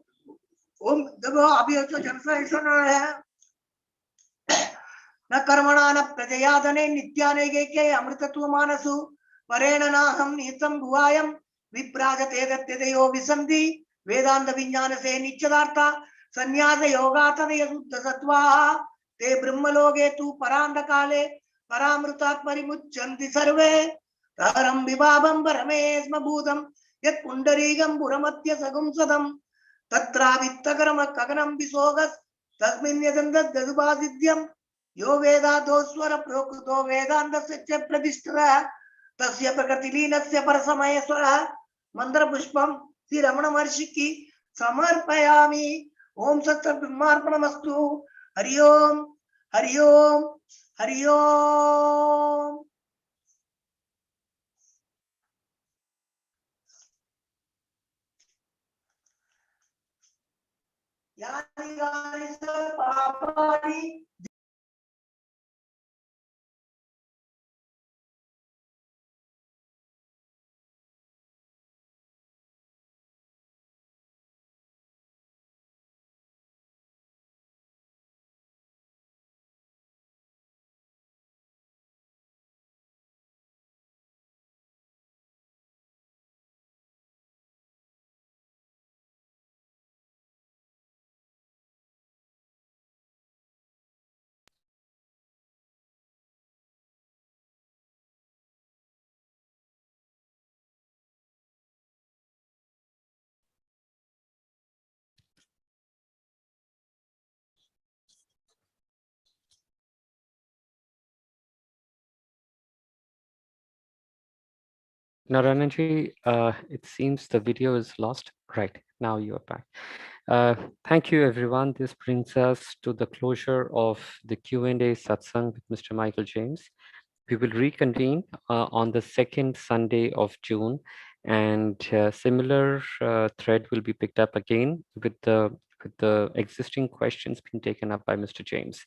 ओम देखो अभी तो जनसंख्या है न कर्मणा न प्रजया धने नित्यानेके अमृतत्व मानसु परेण नाहं निहितं गुहायं विप्राजते दत्यदयो विसन्ति वेदांत विज्ञान से नित्यदार्था संन्यास योगा तदय शुद्ध सत्वाः ते ब्रह्मलोके तु परांत काले परामृतात् परिमुच्यन्ति सर्वे तारं विभावं परमेस्म भूतं यत् पुण्डरीकं पुरमत्य सगुं सदं तत्रावित्तकर्म कगनं विसोगस् तस्मिन् यदन्तद्दुपासिद्ध्यं यो वेदादो स्वर प्रोक्तो वेदान्तस्य च प्रतिष्ठितः तस्य प्रकृतिलीनस्य परसमयेश्वरः मंत्रपुष्पं श्री रमण महर्षि की समर्पयामि ओम सत्सर्वब्रह्मार्पणमस्तु हरि ओम हरि ओम हरि ओम यानि यानि च पापानि Narayanji, it seems the video is lost. Right, now you are back. Thank you, everyone. This brings us to the closure of the Q&A satsang with Mr. Michael James. We will reconvene on the second Sunday of June, and similar thread will be picked up again with the existing questions being taken up by Mr. James.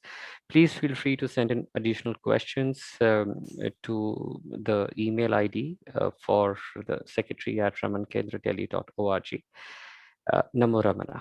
Please feel free to send in additional questions to the email ID for the secretary at ramankendra.delhi.org. Namo Ramana.